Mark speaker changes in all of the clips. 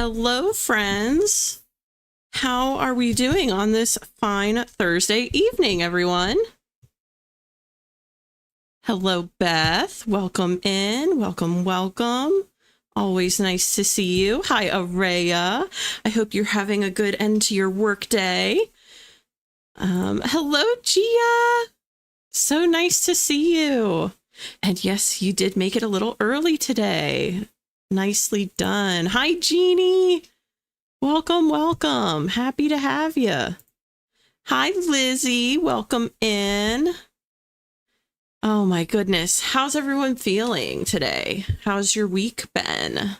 Speaker 1: Hello, friends. How are we doing on this fine Thursday evening, everyone? Hello, Beth. Welcome in. Welcome, welcome. Always nice to see you. Hi, Araya. I hope you're having a good end to your work day. Hello, Gia. So nice to see you. And yes, you did make it a little early today. Nicely done. Hi, Jeannie. Welcome, welcome. Happy to have you. Hi, Lizzie. Welcome in. Oh my goodness. How's everyone feeling today? How's your week been?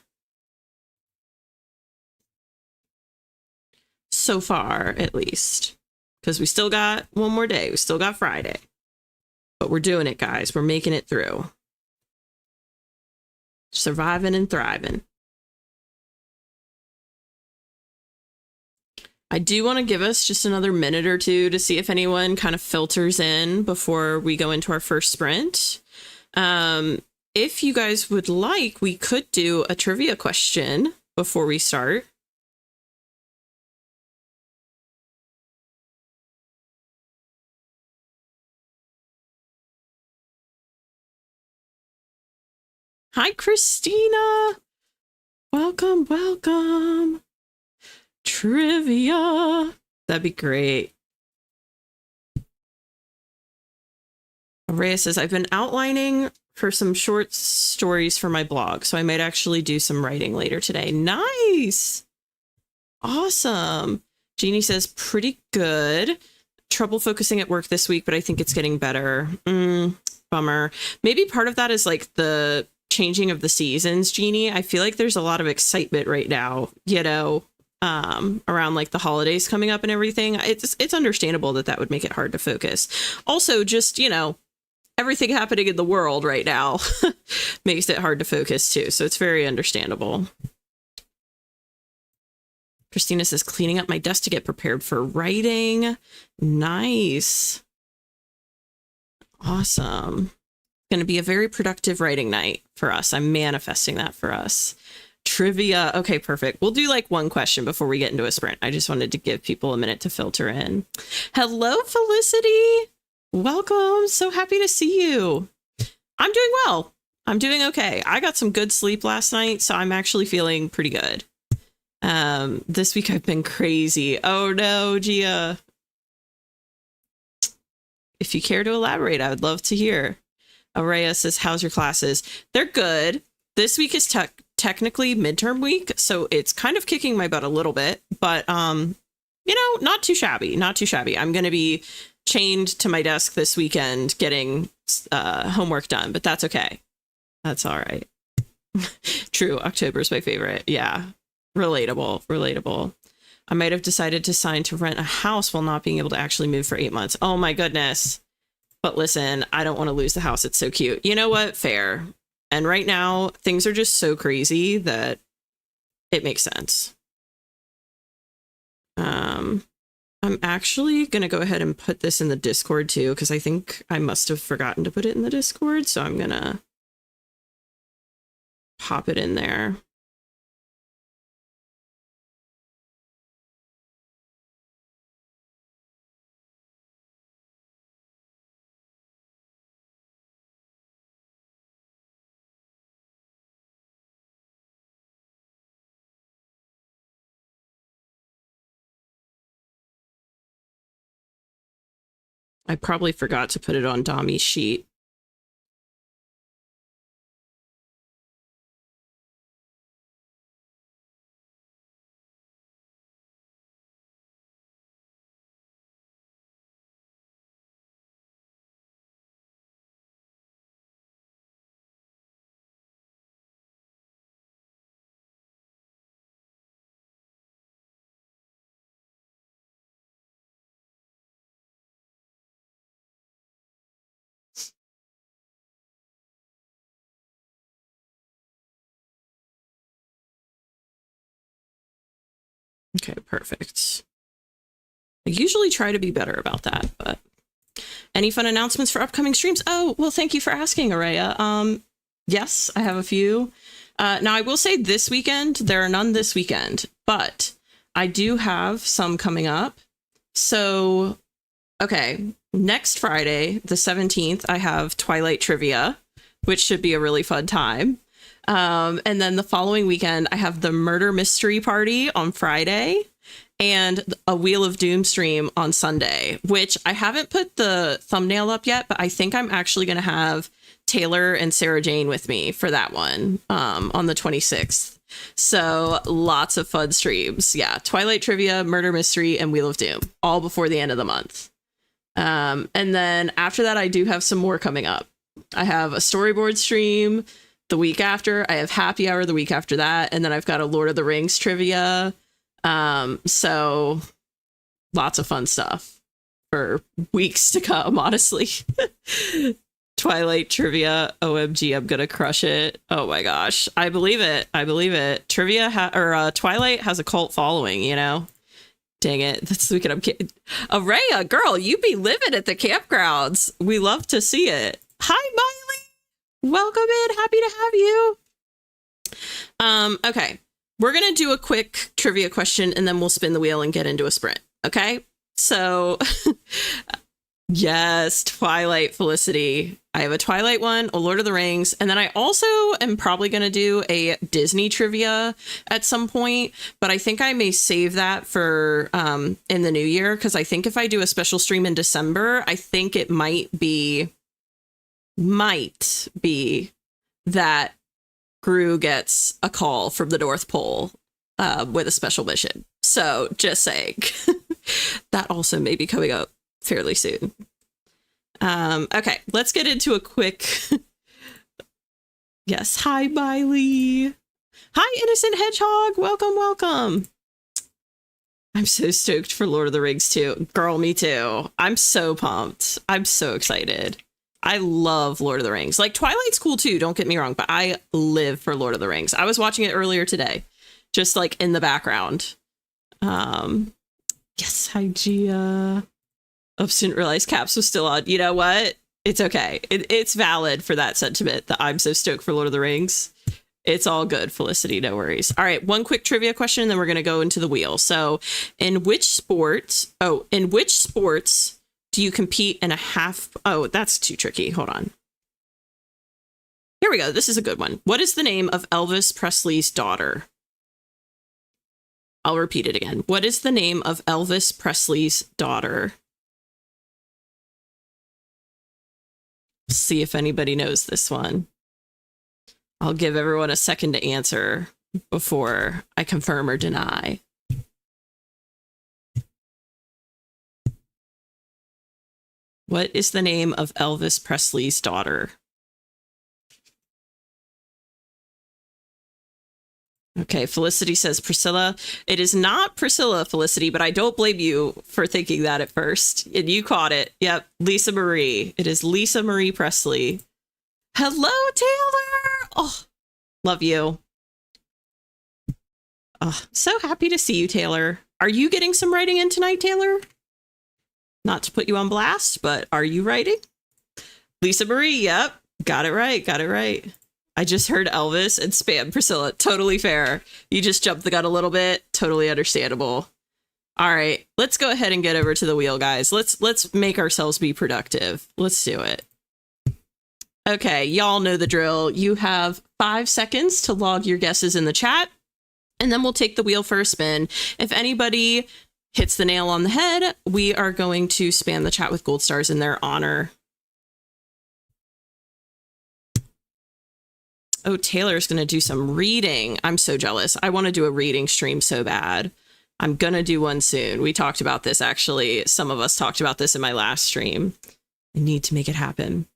Speaker 1: So far, at least. Because we still got one more day. We still got Friday. But we're doing it, guys. We're making it through. Surviving and thriving. I do want to give us just another minute or two to see if anyone kind of filters in before we go into our first sprint. If you guys would like, we could do a trivia question before we start. Hi, Christina. Welcome, welcome. Trivia. That'd be great. Araya says, I've been outlining for some short stories for my blog, so I might actually do some writing later today. Nice. Awesome. Jeannie says, pretty good. Trouble focusing at work this week, but I think it's getting better. Bummer. Maybe part of that is like the changing of the seasons, Jeannie. I feel like there's a lot of excitement right now, you know, around like the holidays coming up and everything. It's understandable that would make it hard to focus. Also, just, you know, everything happening in the world right now makes it hard to focus too. So it's very understandable. Christina says, cleaning up my desk to get prepared for writing. Nice. Awesome. Going to be a very productive writing night for us. I'm manifesting that for us. Trivia. Okay, perfect. We'll do like one question before we get into a sprint. I just wanted to give people a minute to filter in. Hello, Felicity. Welcome. So happy to see you. I'm doing well. I'm doing okay. I got some good sleep last night, so I'm actually feeling pretty good. This week I've been crazy. Oh no, Gia. If you care to elaborate, I would love to hear. Araya says, how's your classes? They're good. This week is technically midterm week, so it's kind of kicking my butt a little bit, but you know, not too shabby, not too shabby. I'm going to be chained to my desk this weekend getting homework done, but that's okay. That's all right. True, October's my favorite. Yeah, relatable. I might have decided to sign to rent a house while not being able to actually move for 8 months. Oh my goodness. But listen, I don't want to lose the house. It's so cute. You know what? Fair. And right now, things are just so crazy that it makes sense. I'm actually going to go ahead and put this in the Discord too, because I think I must have forgotten to put it in the Discord. So I'm going to pop it in there. I probably forgot to put it on Dami's sheet. Okay, perfect. I usually try to be better about that, but any fun announcements for upcoming streams? Oh, well, thank you for asking, Araya. Yes, I have a few. Now, I will say this weekend, there are none this weekend, but I do have some coming up. So, okay, next Friday, the 17th, I have Twilight Trivia, which should be a really fun time. And then the following weekend, I have the Murder Mystery Party on Friday and a Wheel of Doom stream on Sunday, which I haven't put the thumbnail up yet, but I think I'm actually going to have Taylor and Sarah Jane with me for that one on the 26th. So lots of fun streams. Yeah, Twilight Trivia, Murder Mystery, and Wheel of Doom, all before the end of the month. And then after that, I do have some more coming up. I have a storyboard stream the week after. I have Happy Hour the week after that. And then I've got a Lord of the Rings trivia. So lots of fun stuff for weeks to come, honestly. Twilight Trivia, OMG, I'm gonna crush it. Oh my gosh, I believe it. I believe it. Trivia Twilight has a cult following, you know. Dang it, this weekend I'm kidding. Araya, girl, you be living at the campgrounds. We love to see it. Hi, Miley. Welcome in. Happy to have you. Okay, we're gonna do a quick trivia question and then we'll spin the wheel and get into a sprint. Okay, so. Yes, Twilight, Felicity. I have a Twilight one, a Lord of the Rings, and then I also am probably going to do a Disney trivia at some point, but I think I may save that for in the new year, because I think if I do a special stream in December, I think it might be that Gru gets a call from the North Pole with a special mission. So just saying. That also may be coming up fairly soon. Okay, let's get into a quick. Yes, hi Miley. Hi Innocent Hedgehog. Welcome, welcome. I'm so stoked for Lord of the Rings too. Girl, me too. I'm so pumped. I'm so excited. I love Lord of the Rings. Like Twilight's cool too, don't get me wrong, but I live for Lord of the Rings. I was watching it earlier today, just like in the background. Yes, hi Gia. Oops, didn't realize Caps was still on. You know what? It's okay. It's valid for that sentiment that I'm so stoked for Lord of the Rings. It's all good, Felicity. No worries. All right, one quick trivia question, and then we're going to go into the wheel. So, in which sports do you compete in a half? Oh, that's too tricky. Hold on. Here we go. This is a good one. What is the name of Elvis Presley's daughter? I'll repeat it again. What is the name of Elvis Presley's daughter? See if anybody knows this one. I'll give everyone a second to answer before I confirm or deny. What is the name of Elvis Presley's daughter? Okay, Felicity says Priscilla. It is not Priscilla, Felicity, but I don't blame you for thinking that at first. And you caught it. Yep, Lisa Marie. It is Lisa Marie Presley. Hello, Taylor. Oh, love you. Oh, so happy to see you, Taylor. Are you getting some writing in tonight, Taylor? Not to put you on blast, but are you writing? Lisa Marie, yep. Got it right, got it right. I just heard Elvis and spam Priscilla. Totally fair. You just jumped the gun a little bit. Totally understandable. All right, let's go ahead and get over to the wheel, guys. Let's make ourselves be productive. Let's do it. Okay, y'all know the drill. You have 5 seconds to log your guesses in the chat, and then we'll take the wheel for a spin. If anybody hits the nail on the head, we are going to spam the chat with gold stars in their honor. Oh, Taylor's going to do some reading. I'm so jealous. I want to do a reading stream so bad. I'm going to do one soon. We talked about this, actually. Some of us talked about this in my last stream. I need to make it happen.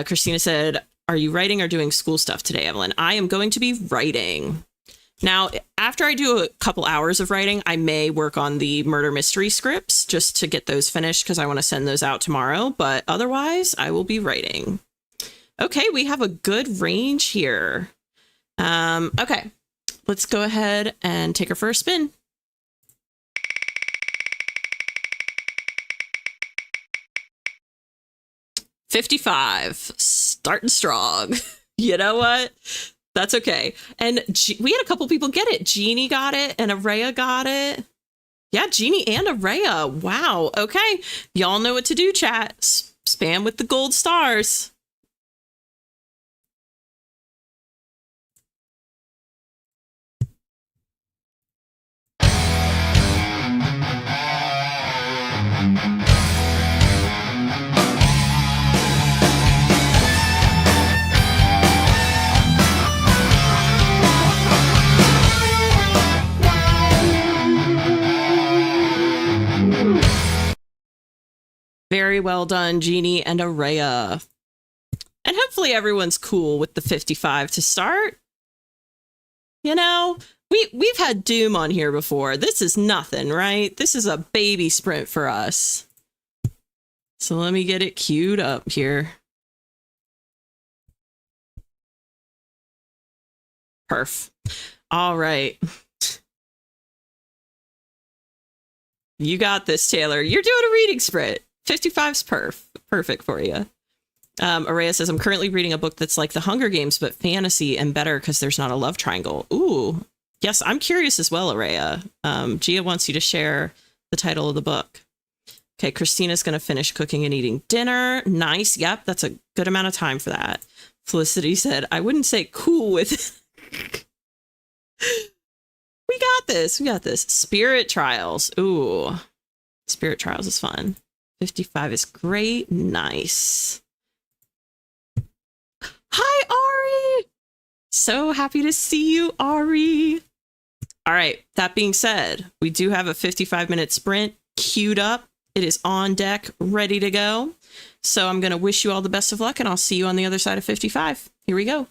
Speaker 1: Christina said, are you writing or doing school stuff today, Evelyn? I am going to be writing. Now, after I do a couple hours of writing, I may work on the murder mystery scripts just to get those finished because I want to send those out tomorrow. But otherwise, I will be writing. Okay, we have a good range here. Okay, let's go ahead and take our first spin. $55, starting strong. You know what? That's okay. And we had a couple people get it. Jeannie got it and Araya got it. Yeah, Jeannie and Araya. Wow. Okay. Y'all know what to do, chat. Spam with the gold stars. Very well done, Jeannie and Araya. And hopefully everyone's cool with the 55 to start. You know, we've had Doom on here before. This is nothing, right? This is a baby sprint for us. So let me get it queued up here. Perf. All right. You got this, Taylor. You're doing a reading sprint. 55's perfect for you. Araya says, I'm currently reading a book that's like The Hunger Games, but fantasy and better because there's not a love triangle. Ooh. Yes, I'm curious as well, Araya. Gia wants you to share the title of the book. Okay, Christina's going to finish cooking and eating dinner. Nice. Yep, that's a good amount of time for that. Felicity said, I wouldn't say cool with... We got this. We got this. Spirit Trials. Ooh. Spirit Trials is fun. 55 is great. Nice. Hi, Ari. So happy to see you, Ari. All right. That being said, we do have a 55-minute sprint queued up. It is on deck, ready to go. So I'm going to wish you all the best of luck, and I'll see you on the other side of 55. Here we go.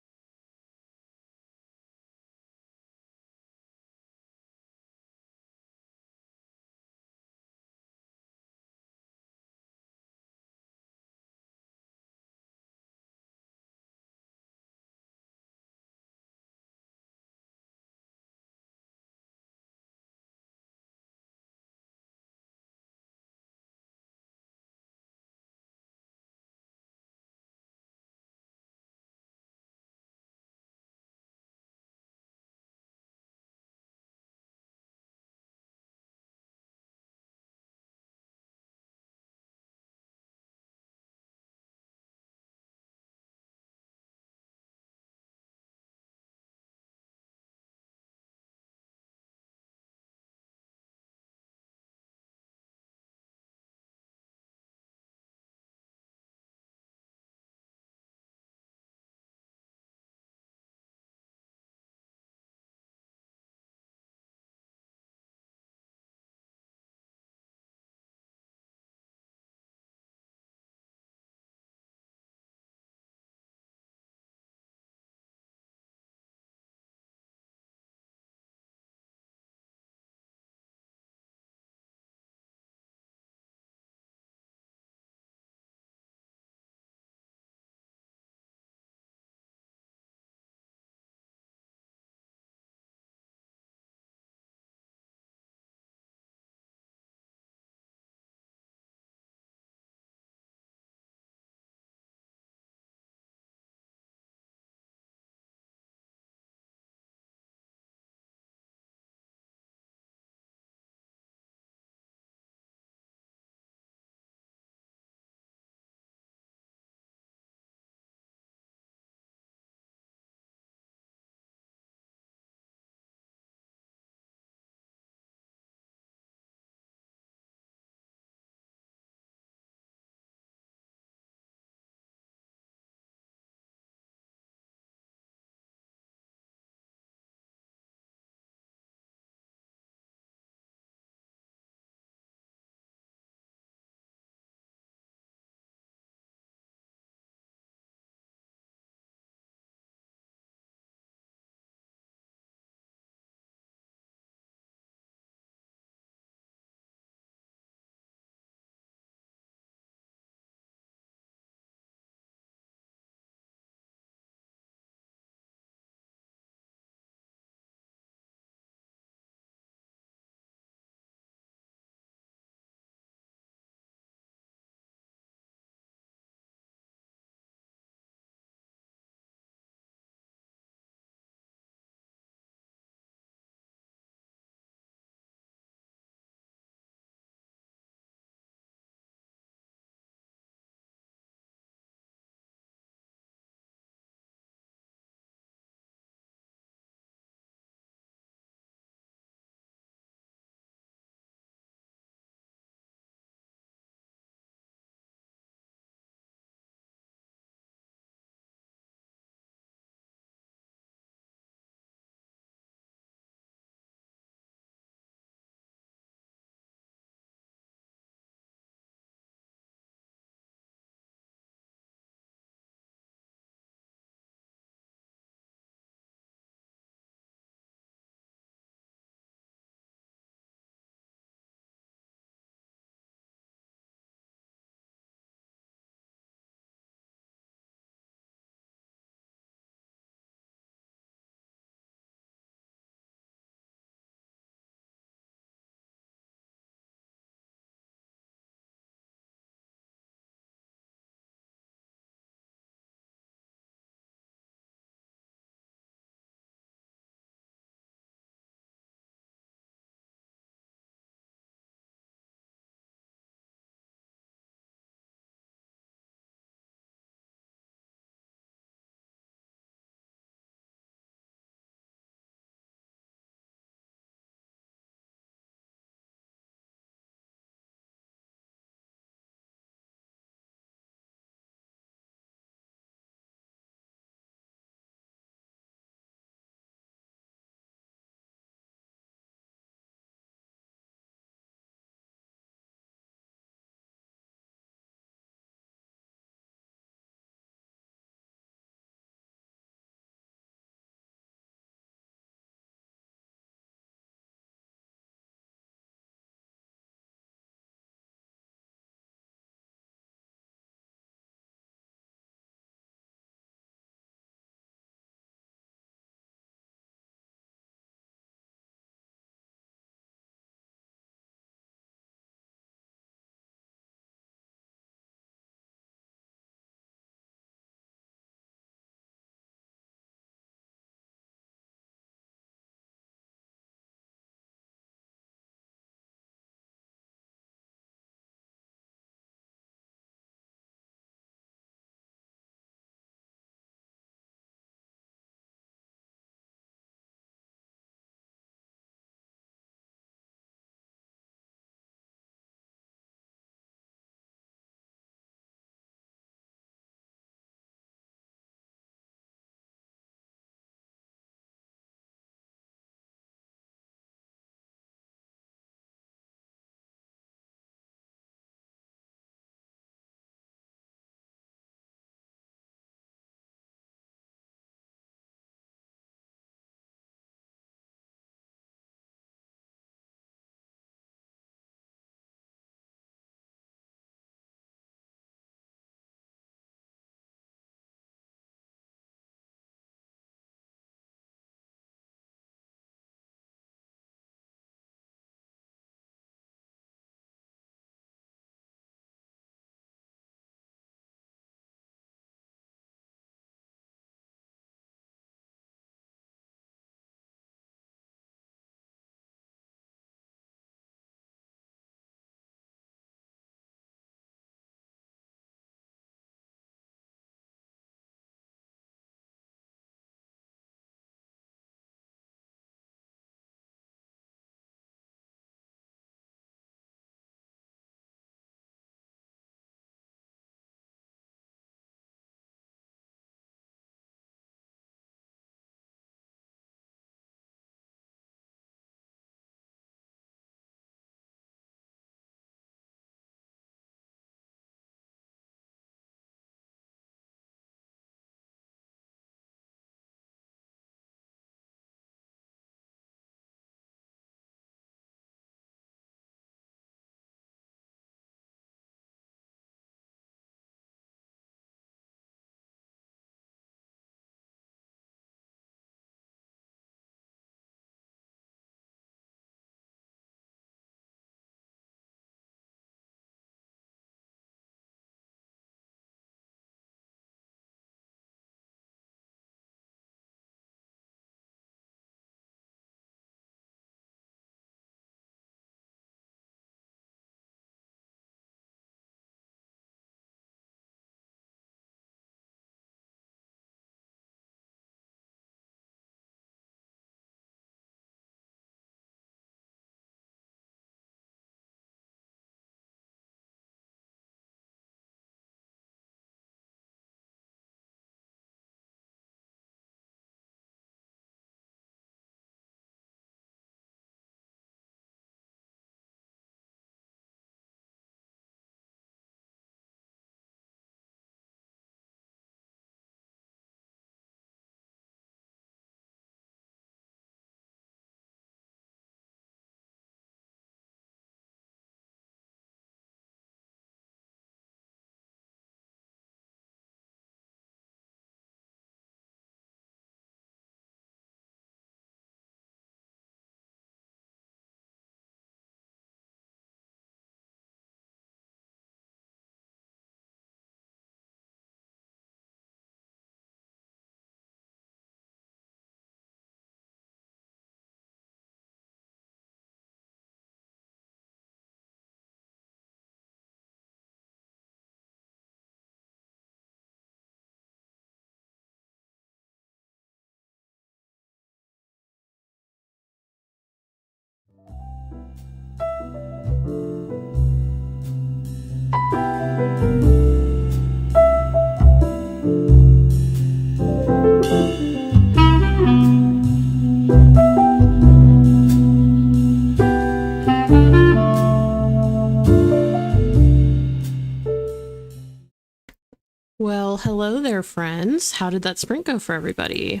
Speaker 1: Well, hello there, friends. How did that sprint go for everybody?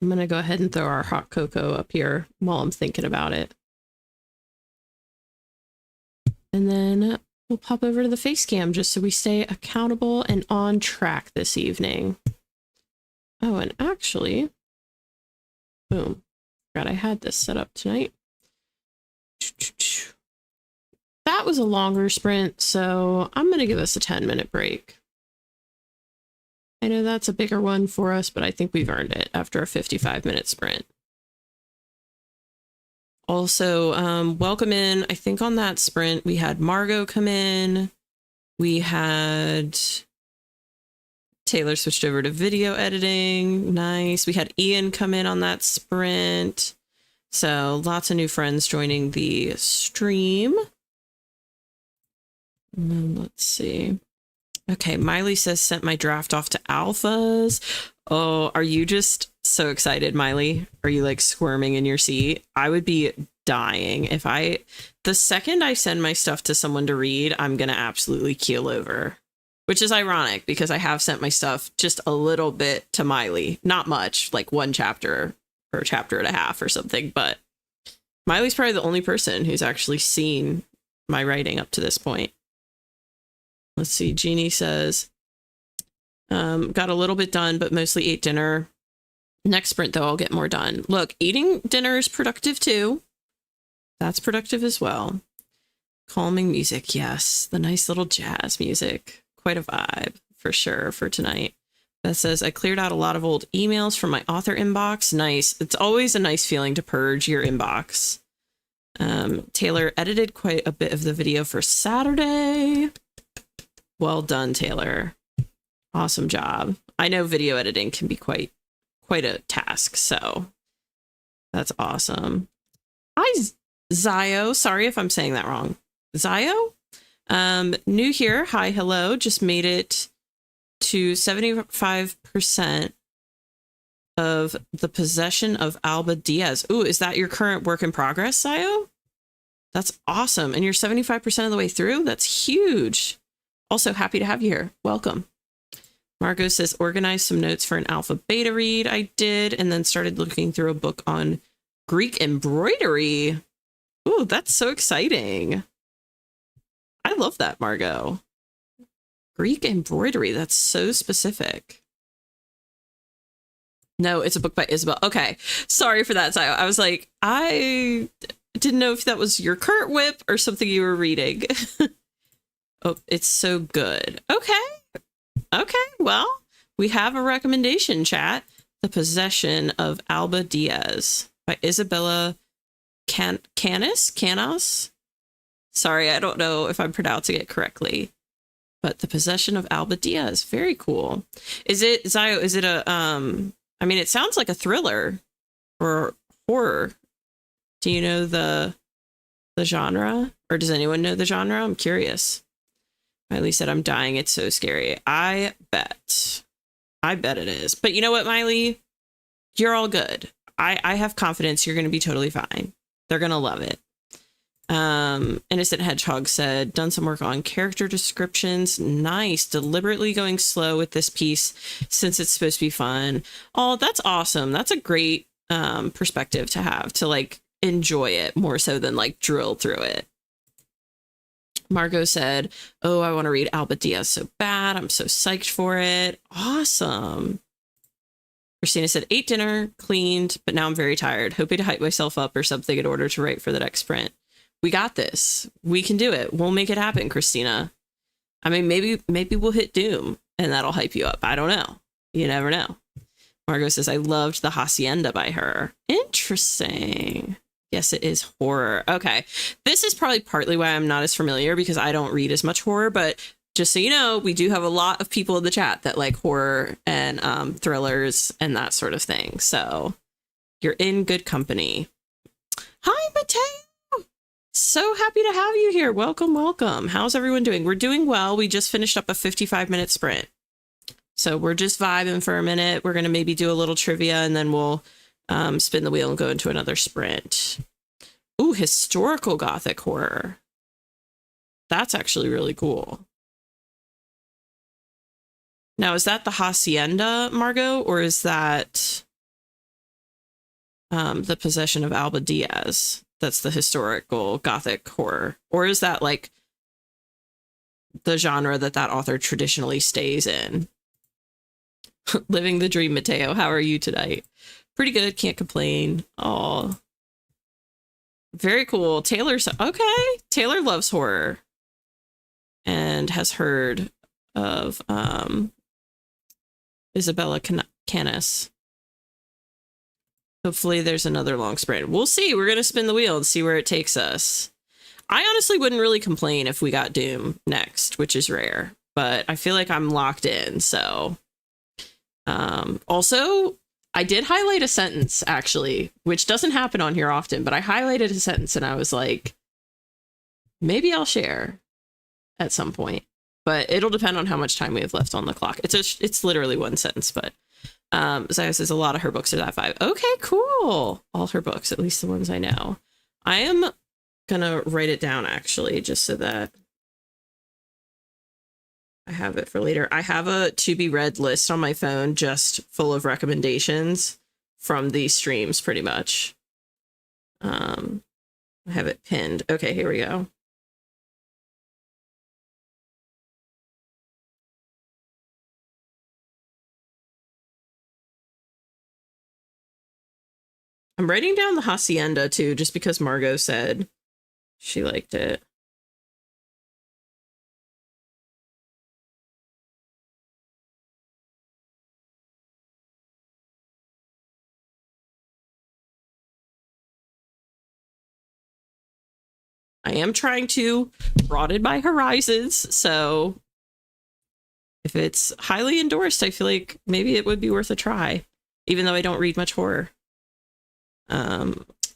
Speaker 1: I'm going to go ahead and throw our hot cocoa up here while I'm thinking about it. And then we'll pop over to the face cam just so we stay accountable and on track this evening. Oh, and actually, boom. Forgot I had this set up tonight. That was a longer sprint, so I'm going to give us a 10-minute break. I know that's a bigger one for us, but I think we've earned it after a 55-minute sprint. Also, welcome in. I think on that sprint, we had Margot come in. We had Taylor switched over to video editing. Nice. We had Ian come in on that sprint. So lots of new friends joining the stream. And then let's see. Okay, Miley says sent my draft off to alphas. Oh, are you just so excited, Miley? Are you like squirming in your seat? I would be dying if the second I send my stuff to someone to read, I'm gonna absolutely keel over. Which is ironic because I have sent my stuff just a little bit to Miley. Not much, like one chapter or a chapter and a half or something, but Miley's probably the only person who's actually seen my writing up to this point. Let's see, Jeannie says, got a little bit done, but mostly ate dinner. Next sprint, though, I'll get more done. Look, eating dinner is productive, too. That's productive as well. Calming music, yes. The nice little jazz music. Quite a vibe, for sure, for tonight. Beth says, I cleared out a lot of old emails from my author inbox. Nice. It's always a nice feeling to purge your inbox. Taylor edited quite a bit of the video for Saturday. Well done, Taylor. Awesome job. I know video editing can be quite a task, so that's awesome. Hi, Zio. Sorry if I'm saying that wrong. Zio? New here. Hi, hello. Just made it to 75% of the possession of Alba Diaz. Ooh, is that your current work in progress, Zio? That's awesome. And you're 75% of the way through? That's huge. Also happy to have you here. Welcome. Margot says, organize some notes for an alpha beta read. I did, and then started looking through a book on Greek embroidery. Ooh, that's so exciting. I love that, Margot. Greek embroidery. That's so specific. No, it's a book by Isabel. Okay. Sorry for that, Zio. I was like, I didn't know if that was your current whip or something you were reading. Oh, it's so good. Okay, well, we have a recommendation, chat. The Possession of Alba Diaz by Isabella Canos? Sorry, I don't know if I'm pronouncing it correctly. But The Possession of Alba Diaz. Very cool. Is it, Zio, is it a, I mean, it sounds like a thriller or horror. Do you know the genre? Or does anyone know the genre? I'm curious. Miley said, I'm dying. It's so scary. I bet it is. But you know what, Miley? You're all good. I have confidence you're going to be totally fine. They're going to love it. Innocent Hedgehog said, done some work on character descriptions. Nice. Deliberately going slow with this piece since it's supposed to be fun. Oh, that's awesome. That's a great perspective to have, to like enjoy it more so than like drill through it. Margot said, oh, I want to read Alba Diaz so bad. I'm so psyched for it. Awesome. Christina said, ate dinner, cleaned, but now I'm very tired. Hoping to hype myself up or something in order to write for the next sprint. We got this. We can do it. We'll make it happen, Christina. I mean, maybe we'll hit Doom and that'll hype you up. I don't know. You never know. Margot says, I loved The Hacienda by her. Interesting. Yes, it is horror. Okay. This is probably partly why I'm not as familiar because I don't read as much horror, but just so you know, we do have a lot of people in the chat that like horror and thrillers and that sort of thing. So you're in good company. Hi, Mateo. So happy to have you here. Welcome, welcome. How's everyone doing? We're doing well. We just finished up a 55-minute sprint. So we're just vibing for a minute. We're going to maybe do a little trivia and then we'll spin the wheel and go into another sprint. Ooh, historical gothic horror. That's actually really cool. Now, is that the Hacienda, Margot, or is that the Possession of Alba Diaz? That's the historical Gothic horror. Or is that like the genre that author traditionally stays in? Living the dream, Mateo. How are you tonight? Pretty good. Can't complain. Oh, very cool. Taylor's okay. Taylor loves horror and has heard of Isabella Canis. Hopefully there's another long sprint. We'll see. We're going to spin the wheel and see where it takes us. I honestly wouldn't really complain if we got Doom next, which is rare, but I feel like I'm locked in. So also, I did highlight a sentence, actually, which doesn't happen on here often, but I highlighted a sentence and I was like, maybe I'll share at some point, but it'll depend on how much time we have left on the clock. It's literally one sentence, but Zaya says a lot of her books are that vibe. Okay, cool. All her books, at least the ones I know. I am gonna write it down, actually, just so that I have it for later. I have a to be read list on my phone just full of recommendations from these streams, pretty much. I have it pinned. Okay, here we go. I'm writing down the Hacienda too, just because Margot said she liked it. I am trying to broaden my horizons, so if it's highly endorsed, I feel like maybe it would be worth a try, even though I don't read much horror.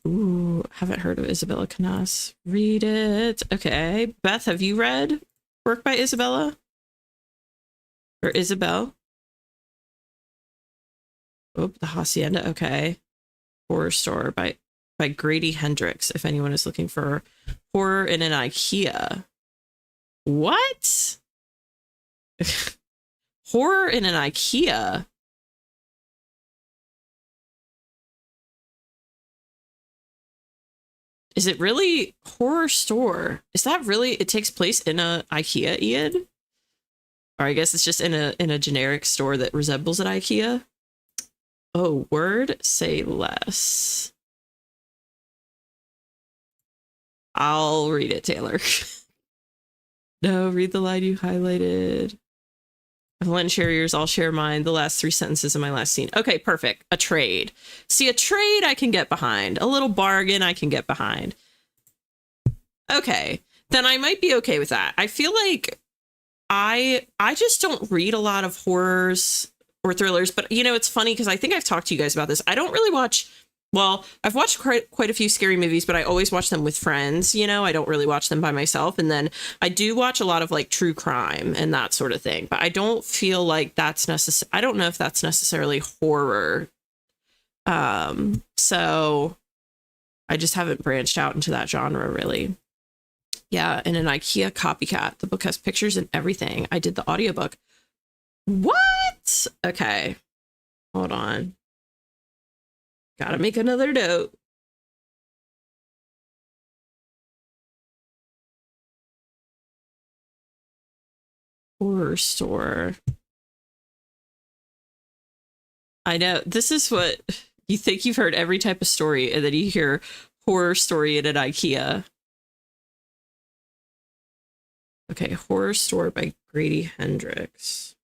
Speaker 1: Ooh, haven't heard of Isabella Canas. Read it. Okay. Beth, have you read work by Isabella? Or Isabel? Oh, the Hacienda. Okay. Horror Store by Grady Hendrix, if anyone is looking for horror in an IKEA. What? Horror in an IKEA? Is it really Horror Store? Is that really, it takes place in a IKEA, Ian? Or I guess it's just in a generic store that resembles an IKEA. Oh, word, say less. I'll read it, Taylor. No, read the line you highlighted. If Len share yours, I'll share mine. The last 3 sentences in my last scene. Okay, perfect. A trade. See, a trade I can get behind. A little bargain I can get behind. Okay, then I might be okay with that. I feel like I just don't read a lot of horrors or thrillers, but you know, it's funny because I think I've talked to you guys about this. I don't really watch, well, I've watched quite a few scary movies, but I always watch them with friends, you know, I don't really watch them by myself. And then I do watch a lot of like true crime and that sort of thing, but I don't feel like that's necessary. I don't know if that's necessarily horror. So I just haven't branched out into that genre really. Yeah, in an IKEA copycat. The book has pictures and everything. I did the audiobook. What? Okay. Hold on. Gotta make another note. Horror Store. I know. This is what you think you've heard every type of story, and then you hear horror story in an IKEA. Okay, Horror Store by Grady Hendrix.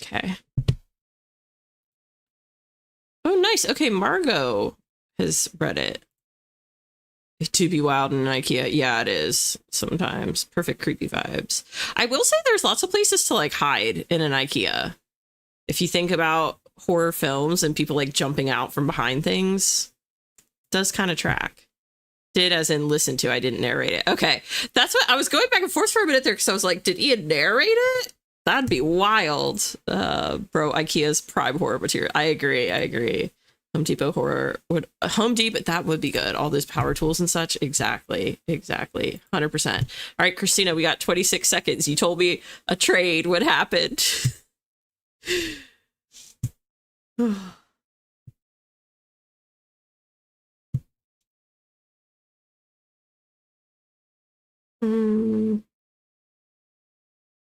Speaker 1: Okay. Oh, nice. Okay, Margot has read it. To be wild in an IKEA. Yeah, it is sometimes. Perfect creepy vibes. I will say there's lots of places to like hide in an IKEA. If you think about horror films and people like jumping out from behind things, does kind of track. Did as in listen to, I didn't narrate it. Okay, that's what I was going back and forth for a minute there because I was like, did Ian narrate it? That'd be wild. Bro, IKEA's prime horror material. I agree. Home Depot horror would Home Depot, that would be good. All those power tools and such. Exactly. 100%. All right, Christina, we got 26 seconds. You told me a trade would happen.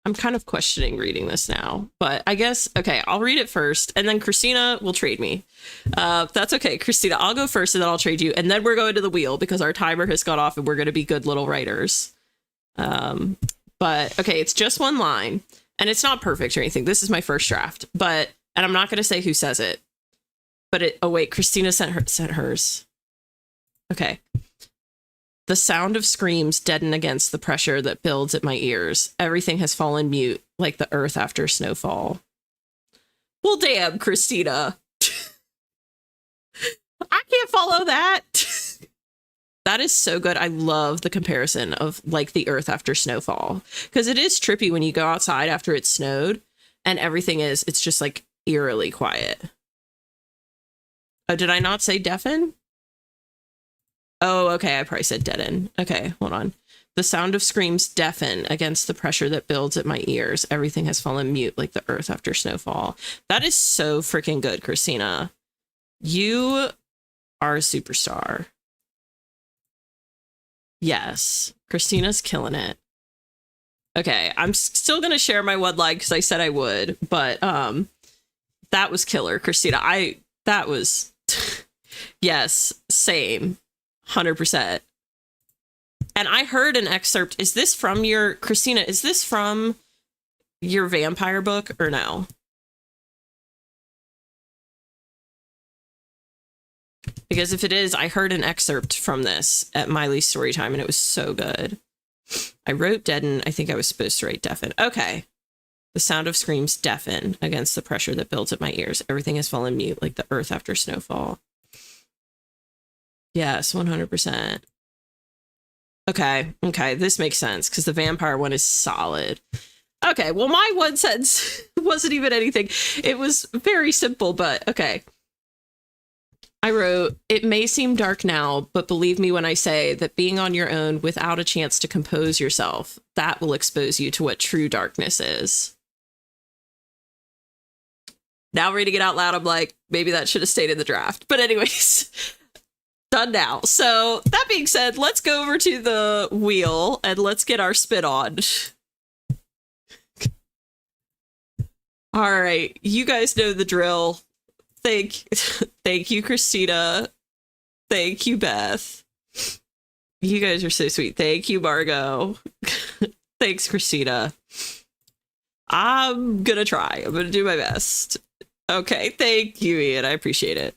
Speaker 1: I'm kind of questioning reading this now, but I guess, okay, I'll read it first, and then Christina will trade me. That's okay, Christina, I'll go first, and then I'll trade you, and then we're going to the wheel, because our timer has gone off, and we're going to be good little writers. But, okay, it's just one line, and it's not perfect or anything. This is my first draft, and I'm not going to say who says it, but oh wait, Christina sent hers. Okay. The sound of screams deaden against the pressure that builds at my ears. Everything has fallen mute, like the earth after snowfall. Well, damn, Christina. I can't follow that. That is so good. I love the comparison of like the earth after snowfall, because it is trippy when you go outside after it's snowed and it's just like eerily quiet. Oh, did I not say deafen? Oh, okay, I probably said deaden. Okay, hold on. The sound of screams deafen against the pressure that builds at my ears. Everything has fallen mute like the earth after snowfall. That is so freaking good, Christina. You are a superstar. Yes, Christina's killing it. Okay, I'm still going to share my one line because I said I would, but that was killer, Christina. That was... Yes, same. 100%. And I heard an excerpt. Is this from your, Christina, is this from your vampire book or no? Because if it is, I heard an excerpt from this at Miley's story time and it was so good. I wrote deaden. I think I was supposed to write deafen. Okay. The sound of screams deafen against the pressure that builds at my ears. Everything has fallen mute like the earth after snowfall. Yes, 100%. Okay, this makes sense because the vampire one is solid. Okay, well, my one sentence wasn't even anything. It was very simple, but okay. I wrote, it may seem dark now, but believe me when I say that being on your own without a chance to compose yourself, that will expose you to what true darkness is. Now reading it out loud, I'm like, maybe that should have stayed in the draft. But anyways... Done now. So that being said, let's go over to the wheel and let's get our spin on. All right, you guys know the drill. Thank you, Christina. Thank you, Beth. You guys are so sweet. Thank you, Margot. Thanks, Christina. I'm gonna try. I'm gonna do my best. Okay, thank you, Ian. I appreciate it.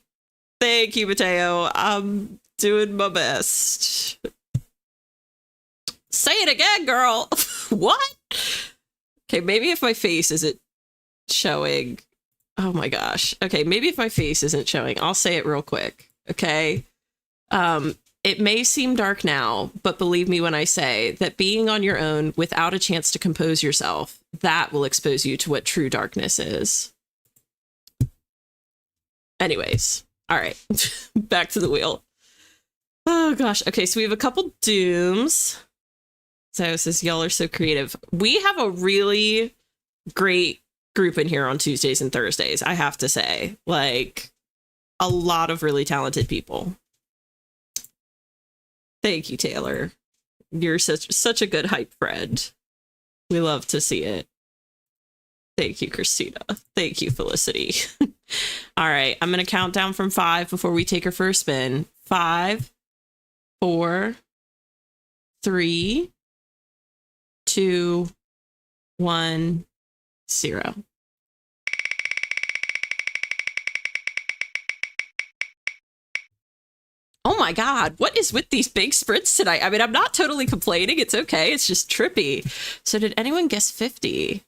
Speaker 1: Thank you, Mateo. I'm doing my best. Say it again, girl. What? Okay, maybe if my face isn't showing. Oh my gosh. Okay, maybe if my face isn't showing, I'll say it real quick. Okay. It may seem dark now, but believe me when I say that being on your own without a chance to compose yourself, that will expose you to what true darkness is. Anyways. All right, back to the wheel. Oh, gosh. Okay, so we have a couple dooms. So it says, y'all are so creative. We have a really great group in here on Tuesdays and Thursdays, I have to say. Like, a lot of really talented people. Thank you, Taylor. You're such a good hype friend. We love to see it. Thank you, Christina. Thank you, Felicity. All right, I'm going to count down from 5 before we take our first spin. 5, 4, 3, 2, 1, 0. Oh my God, what is with these big sprints tonight? I mean, I'm not totally complaining. It's okay. It's just trippy. So did anyone guess 50?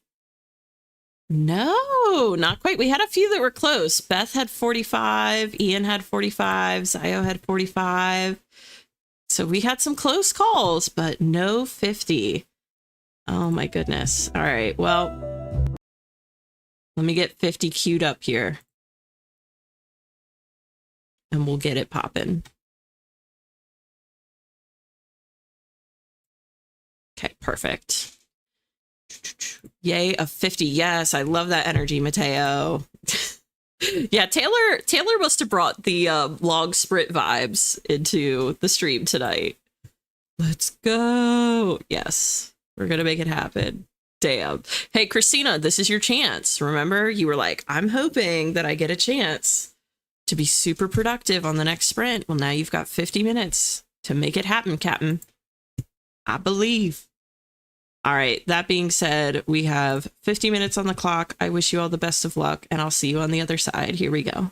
Speaker 1: No, not quite. We had a few that were close. Beth had 45. Ian had 45. Zio had 45. So we had some close calls, but no 50. Oh my goodness. All right. Well, let me get 50 queued up here. and we'll get it popping. Okay, perfect. Yay, a 50. Yes, I love that energy, Mateo. Yeah, Taylor must have brought the log sprint vibes into the stream tonight. Let's go. Yes, we're gonna make it happen. Damn. Hey, Christina, this is your chance. Remember, you were like, I'm hoping that I get a chance to be super productive on the next sprint. Well, now you've got 50 minutes to make it happen, Captain. I believe. All right, that being said, we have 50 minutes on the clock. I wish you all the best of luck, and I'll see you on the other side. Here we go.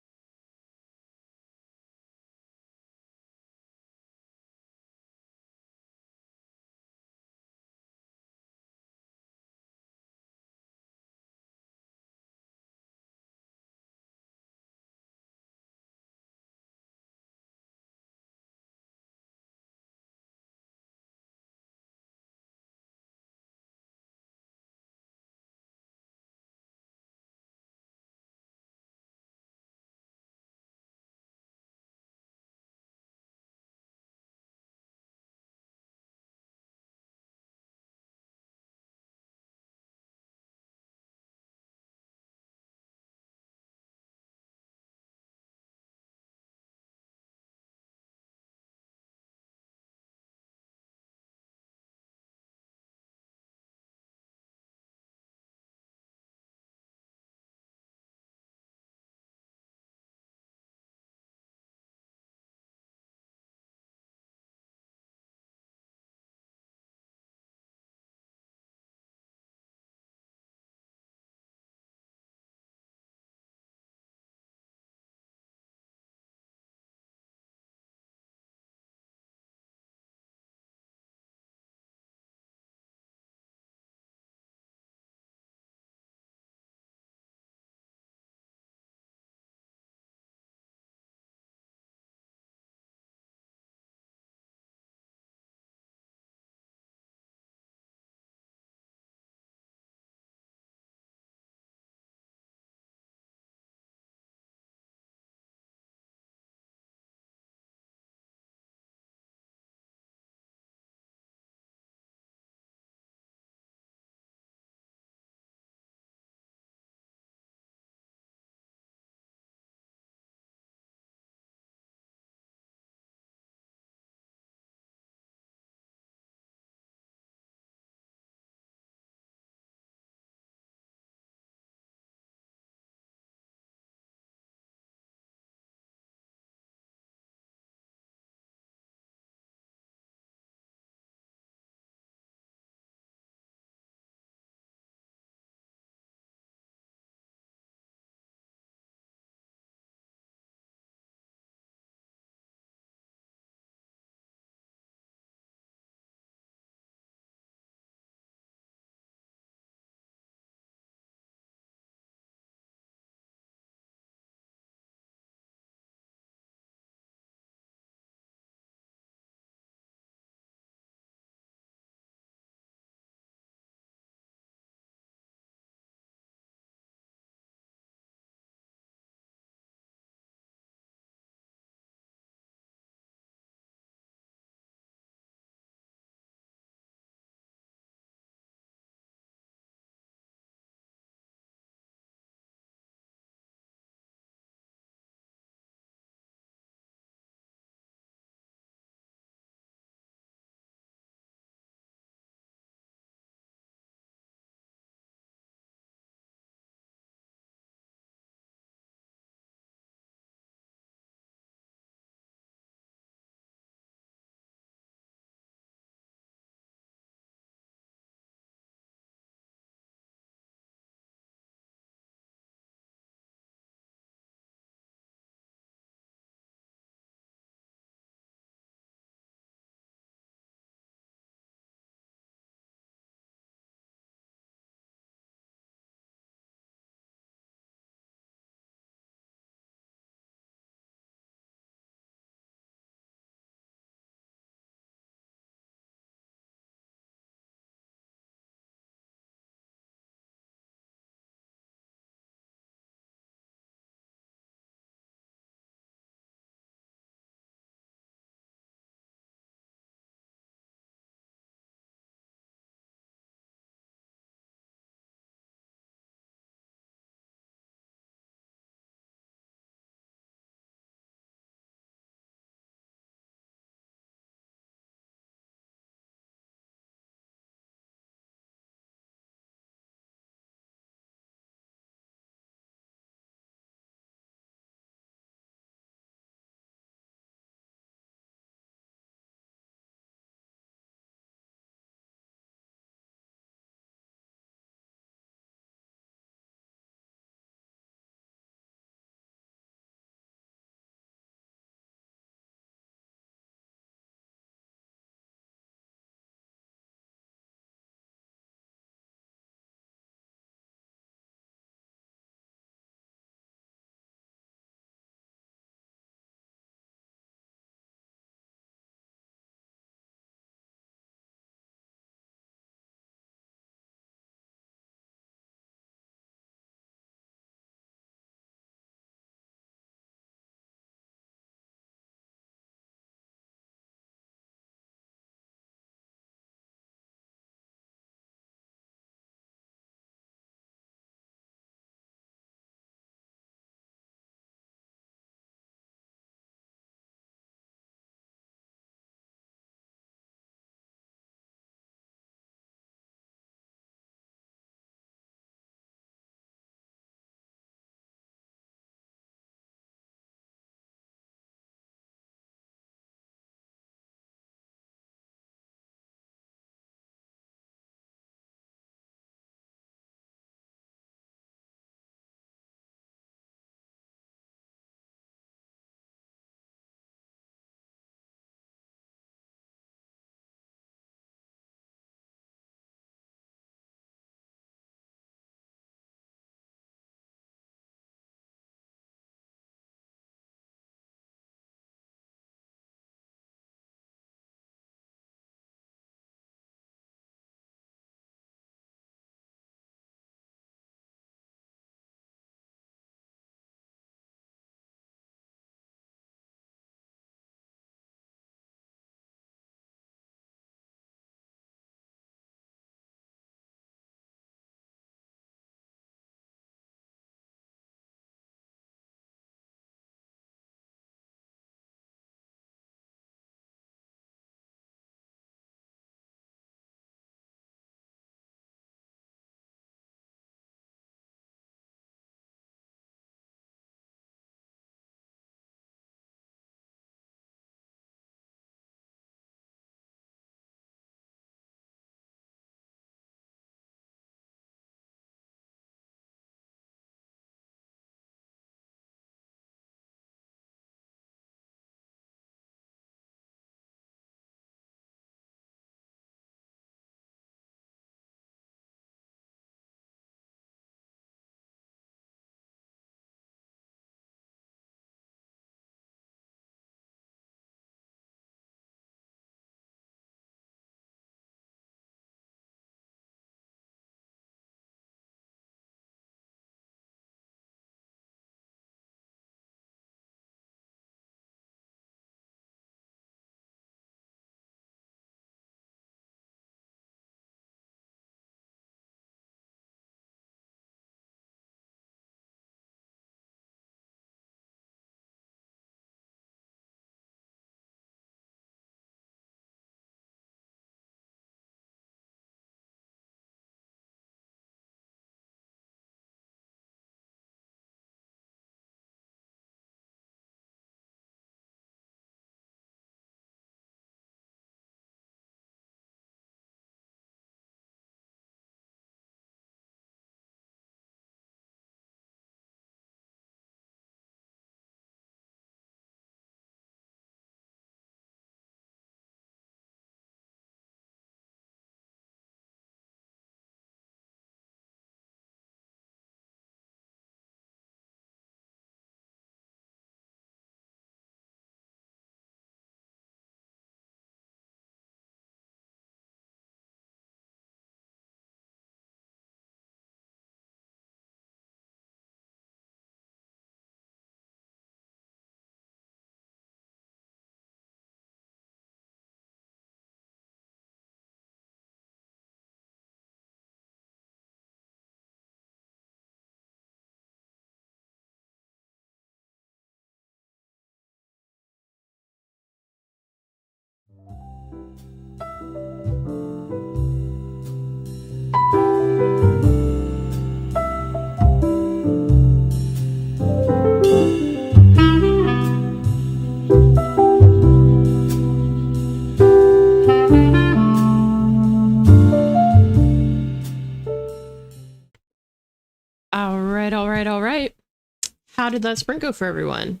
Speaker 1: How did that sprint go for everyone?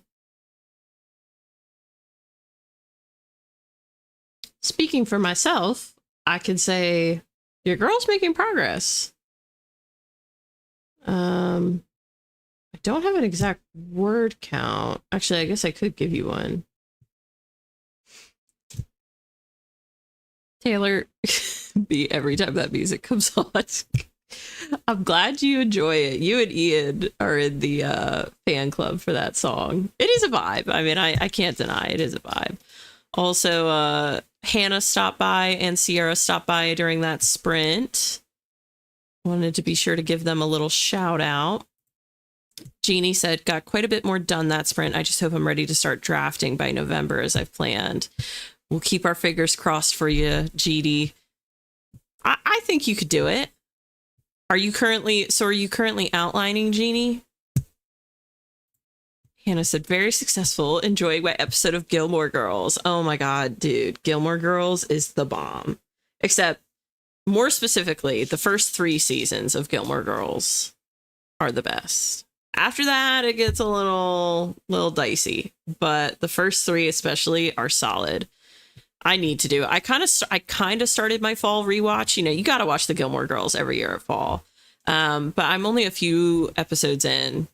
Speaker 1: Speaking for myself, I could say your girl's making progress. I don't have an exact word count. Actually, I guess I could give you one. Taylor, be every time that music comes on. I'm glad you enjoy it. You and Ian are in the fan club for that song. It is a vibe. I mean, I can't deny it is a vibe. Also, Hannah stopped by and Sierra stopped by during that sprint. Wanted to be sure to give them a little shout out. Jeannie said, got quite a bit more done that sprint. I just hope I'm ready to start drafting by November as I've planned. We'll keep our fingers crossed for you, GD. I think you could do it. Are you currently outlining, Jeannie? Hannah said, very successful. Enjoying my episode of Gilmore Girls. Oh my God, dude. Gilmore Girls is the bomb. Except, more specifically, the first 3 seasons of Gilmore Girls are the best. After that, it gets a little dicey. But the first 3 especially are solid. I need to do it. I kind of started my fall rewatch. You know, you got to watch the Gilmore Girls every year at fall. But I'm only a few episodes in.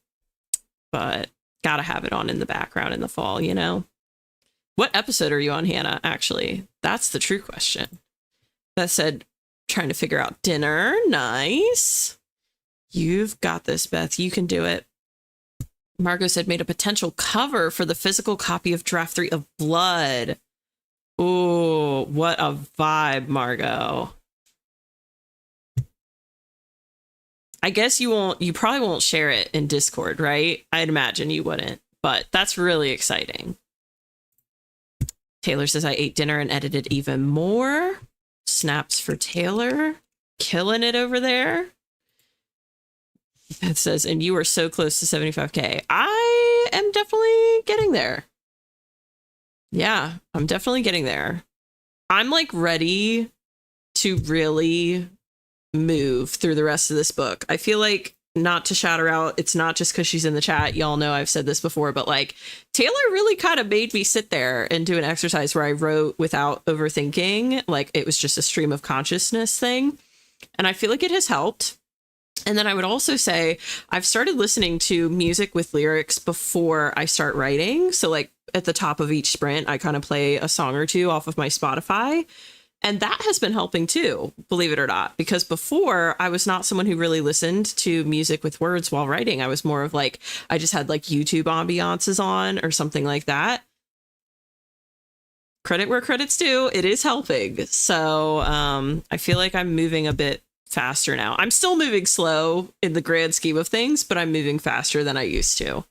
Speaker 1: But got to have it on in the background in the fall, you know? What episode are you on, Hannah, actually? That's the true question. That said, trying to figure out dinner. Nice. You've got this, Beth. You can do it. Margot said, made a potential cover for the physical copy of Draft 3 of Blood. Ooh, what a vibe, Margot. I guess you probably won't share it in Discord, right? I'd imagine you wouldn't, but that's really exciting. Taylor says, I ate dinner and edited even more. Snaps for Taylor. Killing it over there. It says, and you are so close to 75K. I am definitely getting there. Yeah, I'm definitely getting there. I'm like ready to really move through the rest of this book. I feel like, not to shout her out, it's not just because she's in the chat. Y'all know I've said this before, but like Taylor really kind of made me sit there and do an exercise where I wrote without overthinking. Like it was just a stream of consciousness thing. And I feel like it has helped. And then I would also say I've started listening to music with lyrics before I start writing. So like at the top of each sprint, I kind of play a song or 2 off of my Spotify. And that has been helping too, believe it or not, because before I was not someone who really listened to music with words while writing. I was more of like, I just had like YouTube ambiances on or something like that. Credit where credit's due. It is helping. So I feel like I'm moving a bit faster now. I'm still moving slow in the grand scheme of things, but I'm moving faster than I used to.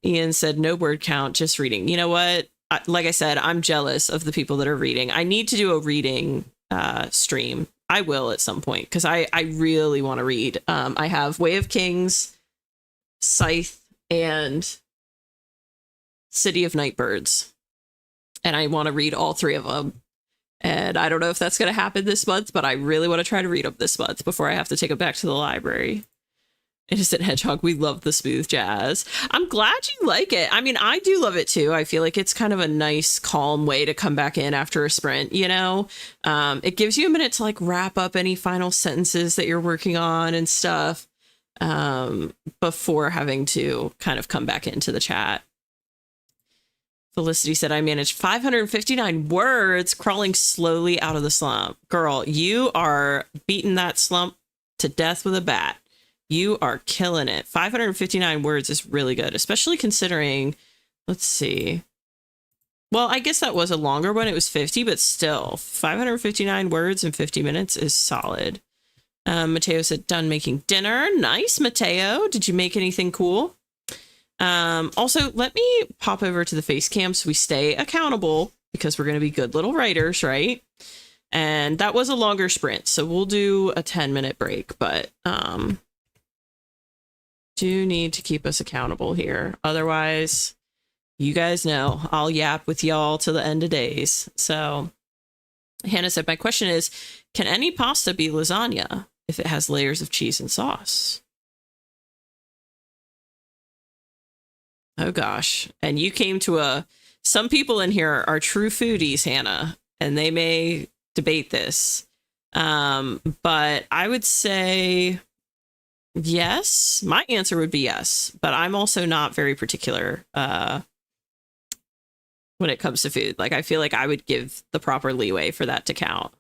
Speaker 1: Ian said, no word count, just reading. You know what? Like I said, I'm jealous of the people that are reading. I need to do a reading stream. I will at some point because I really want to read. I have Way of Kings, Scythe, and City of Nightbirds. And I want to read all 3 of them. And I don't know if that's going to happen this month, but I really want to try to read them this month before I have to take them back to the library. Innocent Hedgehog, we love the smooth jazz. I'm glad you like it. I mean, I do love it too. I feel like it's kind of a nice, calm way to come back in after a sprint, you know? It gives you a minute to like wrap up any final sentences that you're working on and stuff before having to kind of come back into the chat. Felicity said, I managed 559 words crawling slowly out of the slump. Girl, you are beating that slump to death with a bat. You are killing it. 559 words is really good, especially considering, let's see. Well, I guess that was a longer one. It was 50, but still 559 words in 50 minutes is solid. Mateo said, done making dinner. Nice, Mateo. Did you make anything cool? Also, let me pop over to the face cam so we stay accountable because we're going to be good little writers, right? And that was a longer sprint, so we'll do a 10-minute break, but do need to keep us accountable here. Otherwise, you guys know I'll yap with y'all to the end of days. So Hannah said, my question is, can any pasta be lasagna if it has layers of cheese and sauce? Oh gosh. And you came to some people in here are true foodies, Hannah, and they may debate this. But I would say yes. My answer would be yes, but I'm also not very particular when it comes to food. Like, I feel like I would give the proper leeway for that to count.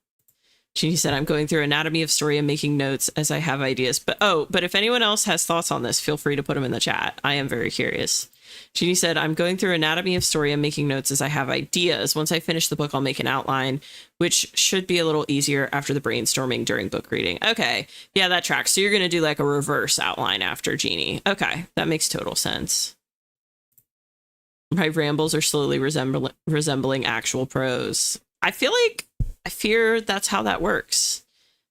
Speaker 1: She said, I'm going through anatomy of story and making notes as I have ideas. But if anyone else has thoughts on this, feel free to put them in the chat. I am very curious. Jeannie said, I'm going through anatomy of story and making notes as I have ideas. Once I finish the book, I'll make an outline, which should be a little easier after the brainstorming during book reading. Okay. Yeah, that tracks. So you're going to do like a reverse outline after Jeannie. Okay. That makes total sense. My rambles are slowly resembling actual prose. I fear that's how that works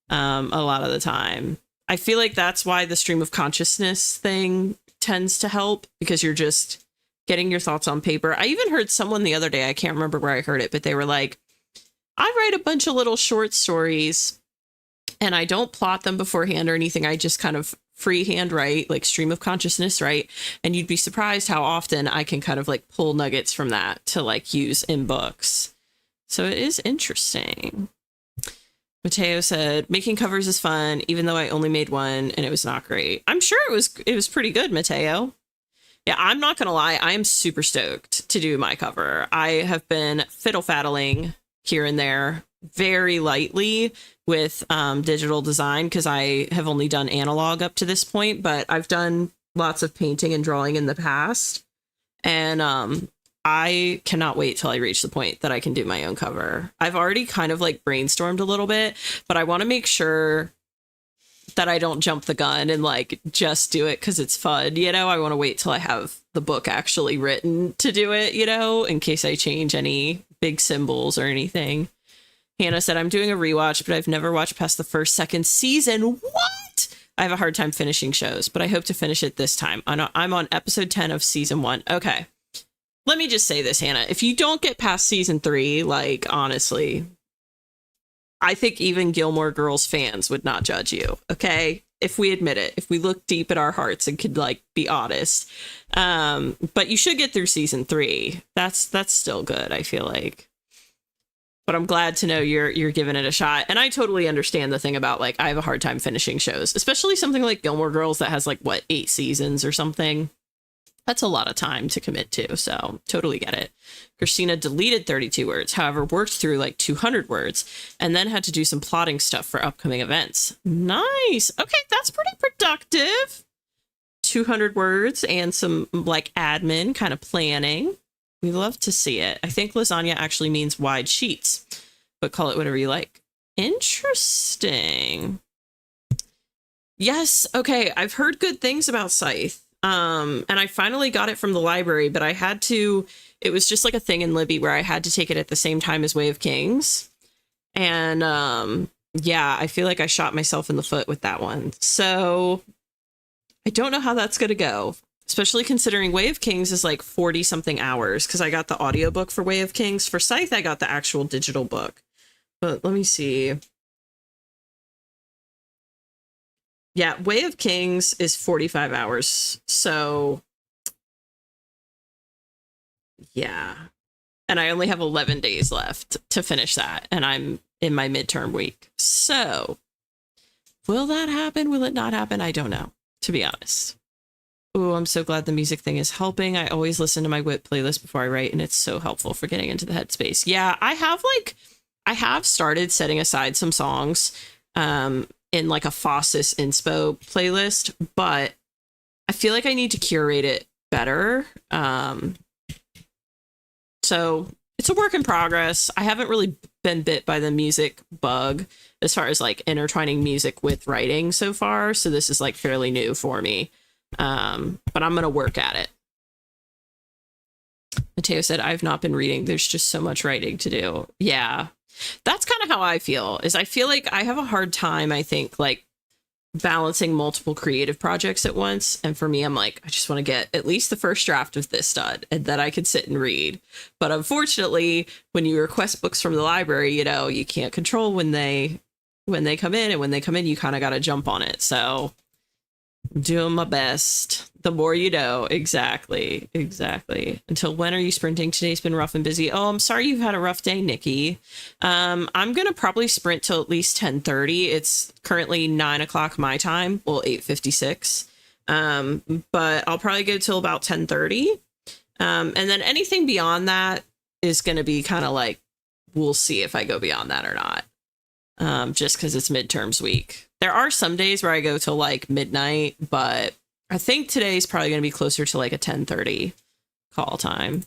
Speaker 1: a lot of the time. I feel like that's why the stream of consciousness thing tends to help, because you're just getting your thoughts on paper. I even heard someone the other day, I can't remember where I heard it, but they were like, I write a bunch of little short stories and I don't plot them beforehand or anything. I just kind of freehand write, like stream of consciousness, right? And you'd be surprised how often I can kind of like pull nuggets from that to like use in books. So it is interesting. Mateo said, making covers is fun, even though I only made one and it was not great. I'm sure it was pretty good, Mateo. Yeah, I'm not going to lie. I am super stoked to do my cover. I have been fiddle-faddling here and there very lightly with digital design, because I have only done analog up to this point, but I've done lots of painting and drawing in the past. And I cannot wait till I reach the point that I can do my own cover. I've already kind of like brainstormed a little bit, but I want to make sure that I don't jump the gun and like just do it because it's fun. You know, I want to wait till I have the book actually written to do it, you know, in case I change any big symbols or anything. Hannah said, I'm doing a rewatch, but I've never watched past the first, second season. What? I have a hard time finishing shows, but I hope to finish it this time. I'm on episode 10 of season 1. Okay. Let me just say this, Hannah. If you don't get past season 3, like, honestly, I think even Gilmore Girls fans would not judge you. Okay. If we admit it, if we look deep at our hearts and could like be honest. But you should get through season 3. That's still good, I feel like. But I'm glad to know you're giving it a shot. And I totally understand the thing about like, I have a hard time finishing shows, especially something like Gilmore Girls that has like, what, 8 seasons or something. That's a lot of time to commit to. So totally get it. Christina deleted 32 words, however, worked through like 200 words and then had to do some plotting stuff for upcoming events. Nice. Okay, that's pretty productive. 200 words and some like admin kind of planning. We love to see it. I think lasagna actually means wide sheets, but call it whatever you like. Interesting. Yes. Okay. I've heard good things about Scythe. And I finally got it from the library, but I had to, it was just like a thing in Libby where I had to take it at the same time as Way of Kings. And, yeah, I feel like I shot myself in the foot with that one. So I don't know how that's going to go, especially considering Way of Kings is like 40 something hours, because I got the audiobook for Way of Kings. For Scythe, I got the actual digital book, but let me see. Yeah, Way of Kings is 45 hours. So, yeah. And I only have 11 days left to finish that. And I'm in my midterm week. So, will that happen? Will it not happen? I don't know, to be honest. Oh, I'm so glad the music thing is helping. I always listen to my WIT playlist before I write, and it's so helpful for getting into the headspace. Yeah, I have started setting aside some songs. In like a Fossus inspo playlist, but I feel like I need to curate it better. So it's a work in progress. I haven't really been bit by the music bug as far as like intertwining music with writing so far. So this is like fairly new for me. But I'm going to work at it. Mateo said, I've not been reading. There's just so much writing to do. Yeah. That's kind of how I feel, is I feel like I have a hard time, I think, like balancing multiple creative projects at once. And for me, I'm like, I just want to get at least the first draft of this done and that I could sit and read. But unfortunately, when you request books from the library, you know, you can't control when they come in, and when they come in, you kind of got to jump on it. So Doing my best. The more you know. Exactly. Exactly. Until when are you sprinting? Today's been rough and busy. Oh, I'm sorry you've had a rough day, Nikki. I'm going to probably sprint till at least 10:30. It's currently 9 o'clock my time. Well, 8:56. But I'll probably go till about 10:30. And then anything beyond that is going to be kind of like, we'll see if I go beyond that or not. Just because it's midterms week. There are some days where I go till like midnight, but I think today's probably going to be closer to like a 10:30 call time.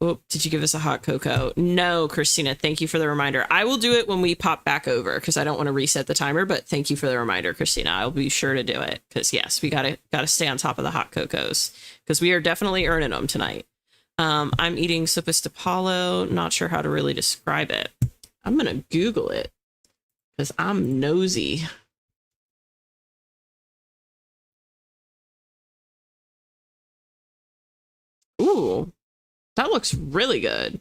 Speaker 1: Oh, did you give us a hot cocoa? No, Christina, thank you for the reminder. I will do it when we pop back over because I don't want to reset the timer, but thank you for the reminder, Christina. I'll be sure to do it because yes, we gotta stay on top of the hot cocos because we are definitely earning them tonight. I'm eating sopis de palo. Not sure how to really describe it. I'm going to Google it because I'm nosy. Ooh, that looks really good.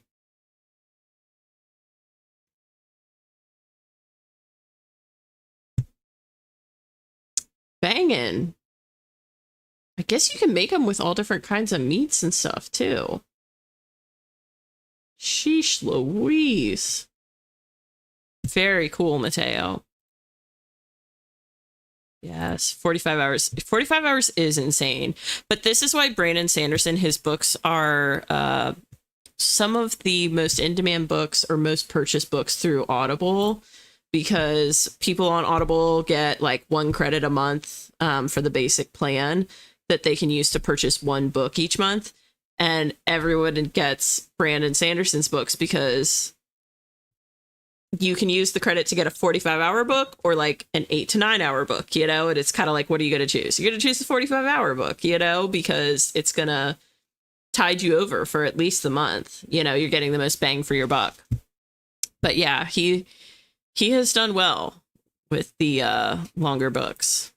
Speaker 1: Bangin'. I guess you can make them with all different kinds of meats and stuff too. Sheesh Louise. Very cool, Mateo. Yes, 45 hours. 45 hours is insane. But this is why Brandon Sanderson, his books are some of the most in-demand books or most purchased books through Audible, because people on Audible get like 1 credit a month for the basic plan that they can use to purchase 1 book each month. And everyone gets Brandon Sanderson's books because you can use the credit to get a 45-hour book or like an 8 to 9 hour book, you know, and it's kind of like, what are you going to choose? You're going to choose the 45-hour book, you know, because it's going to tide you over for at least the month. You know, you're getting the most bang for your buck. But yeah, he has done well with the longer books.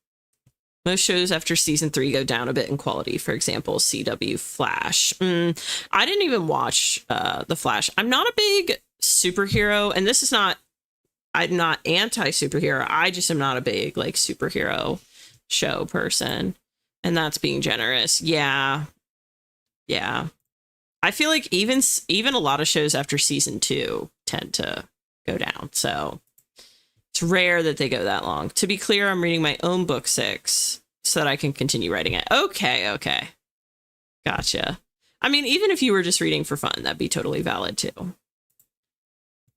Speaker 1: Most shows after season 3 go down a bit in quality. For example, CW Flash. I didn't even watch The Flash. I'm not a big superhero, and this is not, I'm not anti-superhero. I just am not a big like superhero show person. And that's being generous. Yeah. I feel like even a lot of shows after season 2 tend to go down. So it's rare that they go that long. To be clear, I'm reading my own book 6 so that I can continue writing it. Okay. Gotcha. I mean, even if you were just reading for fun, that'd be totally valid too.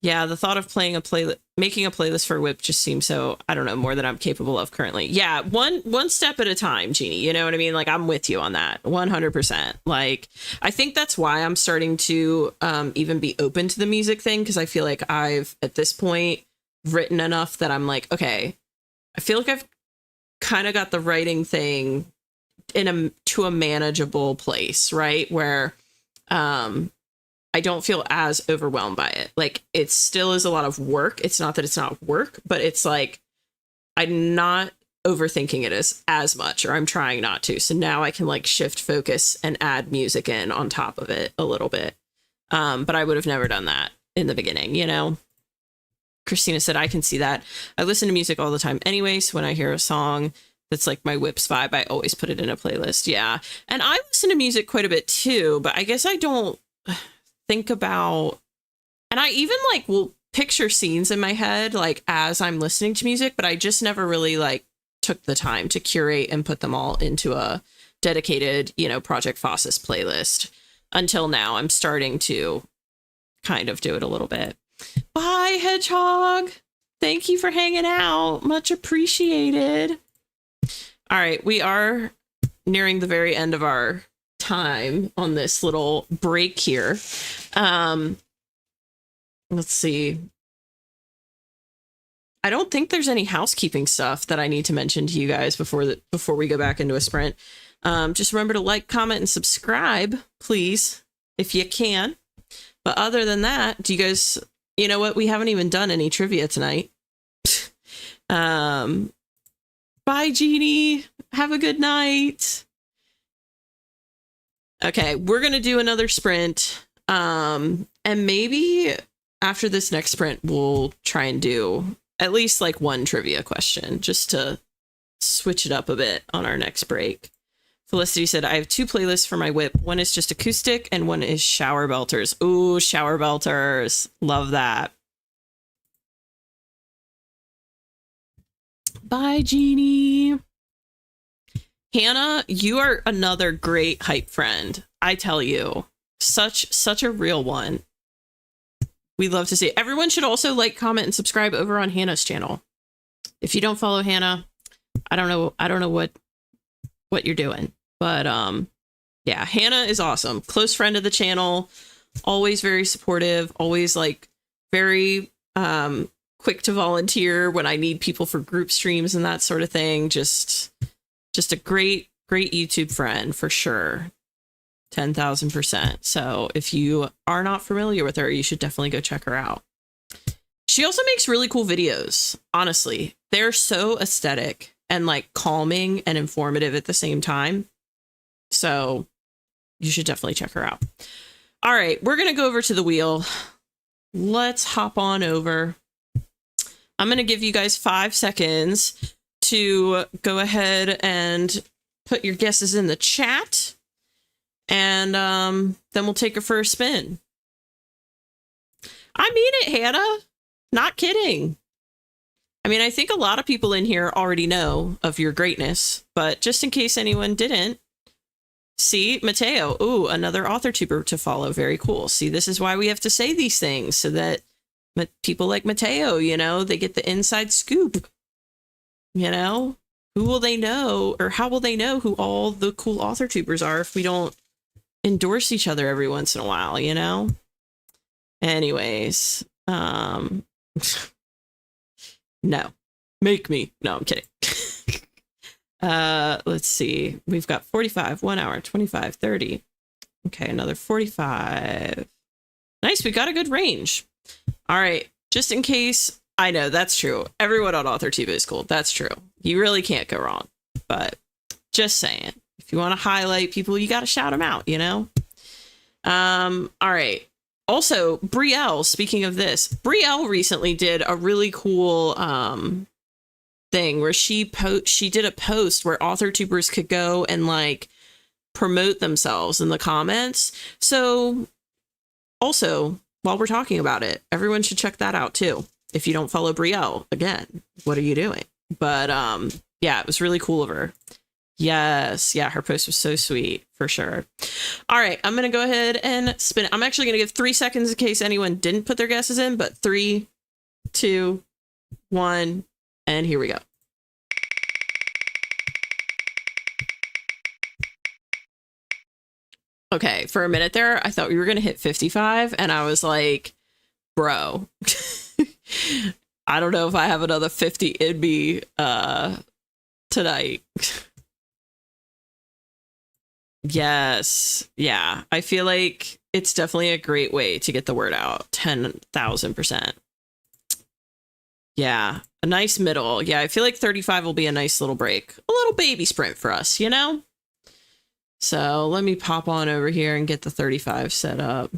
Speaker 1: Yeah, the thought of making a playlist for Whip just seems so, I don't know, more than I'm capable of currently. Yeah, one step at a time, Jeannie. You know what I mean? Like, I'm with you on that 100%. Like, I think that's why I'm starting to even be open to the music thing, because I feel like I've, at this point, written enough that I'm like, okay, I feel like I've kind of got the writing thing to a manageable place, right? Where I don't feel as overwhelmed by it. Like, it still is a lot of work. It's not that it's not work, but it's like I'm not overthinking it as much, or I'm trying not to. So now I can like shift focus and add music in on top of it a little bit. But I would have never done that in the beginning, you know? Christina said, I can see that. I listen to music all the time anyway, so when I hear a song that's like my Whips vibe, I always put it in a playlist. Yeah. And I listen to music quite a bit too, but I guess I don't think about, and I even like will picture scenes in my head like as I'm listening to music, but I just never really like took the time to curate and put them all into a dedicated, you know, Project Fossus playlist until now. I'm starting to kind of do it a little bit. Bye, Hedgehog. Thank you for hanging out. Much appreciated. All right, we are nearing the very end of our time on this little break here. Let's see. I don't think there's any housekeeping stuff that I need to mention to you guys before we go back into a sprint. Just remember to like, comment, and subscribe, please, if you can. But other than that, do you guys, you know what? We haven't even done any trivia tonight. Bye, Jeannie. Have a good night. Okay, we're going to do another sprint. And maybe after this next sprint, we'll try and do at least like one trivia question just to switch it up a bit on our next break. Felicity said, I have 2 playlists for my whip. One is just acoustic and one is shower belters. Ooh, shower belters. Love that. Bye, Jeannie. Hannah, you are another great hype friend. I tell you, such a real one. We love to see it. Everyone should also like, comment, and subscribe over on Hannah's channel. If you don't follow Hannah, I don't know what you're doing. But yeah, Hannah is awesome. Close friend of the channel, always very supportive, always like very quick to volunteer when I need people for group streams and that sort of thing. Just a great YouTube friend for sure. 10,000%. So if you are not familiar with her, you should definitely go check her out. She also makes really cool videos. Honestly, they're so aesthetic and like calming and informative at the same time. So you should definitely check her out. All right, we're going to go over to the wheel. Let's hop on over. I'm going to give you guys 5 seconds to go ahead and put your guesses in the chat. And then we'll take her for a spin. I mean it, Hannah. Not kidding. I mean, I think a lot of people in here already know of your greatness, but just in case anyone didn't, see, Mateo. Ooh, another authortuber to follow. Very cool. See, this is why we have to say these things, so that people like Mateo, you know, they get the inside scoop. You know, who will they know, or how will they know who all the cool authortubers are if we don't endorse each other every once in a while, you know? Anyways, no. Make me. No, I'm kidding. Let's see. We've got 45, 1 hour, 25, 30. Okay, another 45. Nice, we got a good range. All right, just in case, I know, that's true. Everyone on AuthorTube is cool. That's true. You really can't go wrong. But just saying. If you want to highlight people, you got to shout them out, you know? All right. Also, Brielle, speaking of this, Brielle recently did a really cool thing where she did a post where authortubers could go and like promote themselves in the comments. So also, while we're talking about it, everyone should check that out too. If you don't follow Brielle, again, what are you doing? But yeah, it was really cool of her. Yes. Yeah, her post was so sweet, for sure. All right, I'm going to go ahead and spin it. I'm actually going to give 3 seconds in case anyone didn't put their guesses in, but 3, 2, 1, and here we go. Okay, for a minute there, I thought we were going to hit 55, and I was like, bro, I don't know if I have another 50 in me tonight. Yes. Yeah. I feel like it's definitely a great way to get the word out. 10,000%. Yeah. A nice middle. Yeah. I feel like 35 will be a nice little break. A little baby sprint for us, you know? So let me pop on over here and get the 35 set up.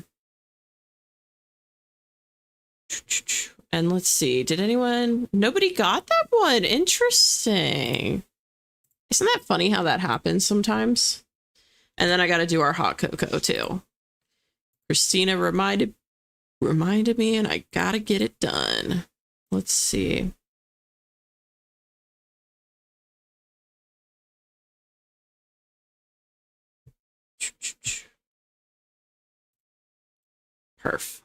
Speaker 1: And let's see. Did anyone... Nobody got that one. Interesting. Isn't that funny how that happens sometimes? And then I got to do our hot cocoa too. Christina reminded me, and I got to get it done. Let's see. Perf.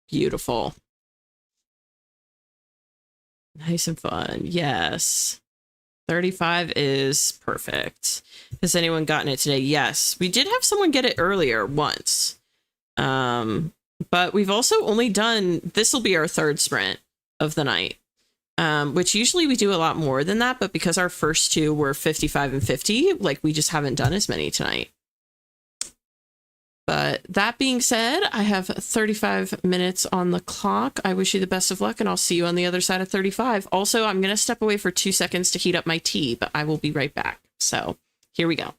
Speaker 1: Beautiful. Nice and fun. Yes. 35 is perfect. Has anyone gotten it today? Yes. We did have someone get it earlier once. But we've also only done, this will be our 3rd sprint of the night. Which usually we do a lot more than that, but because our first 2 were 55 and 50, like we just haven't done as many tonight. But that being said, I have 35 minutes on the clock. I wish you the best of luck, and I'll see you on the other side of 35. Also, I'm going to step away for 2 seconds to heat up my tea, but I will be right back. So here we go.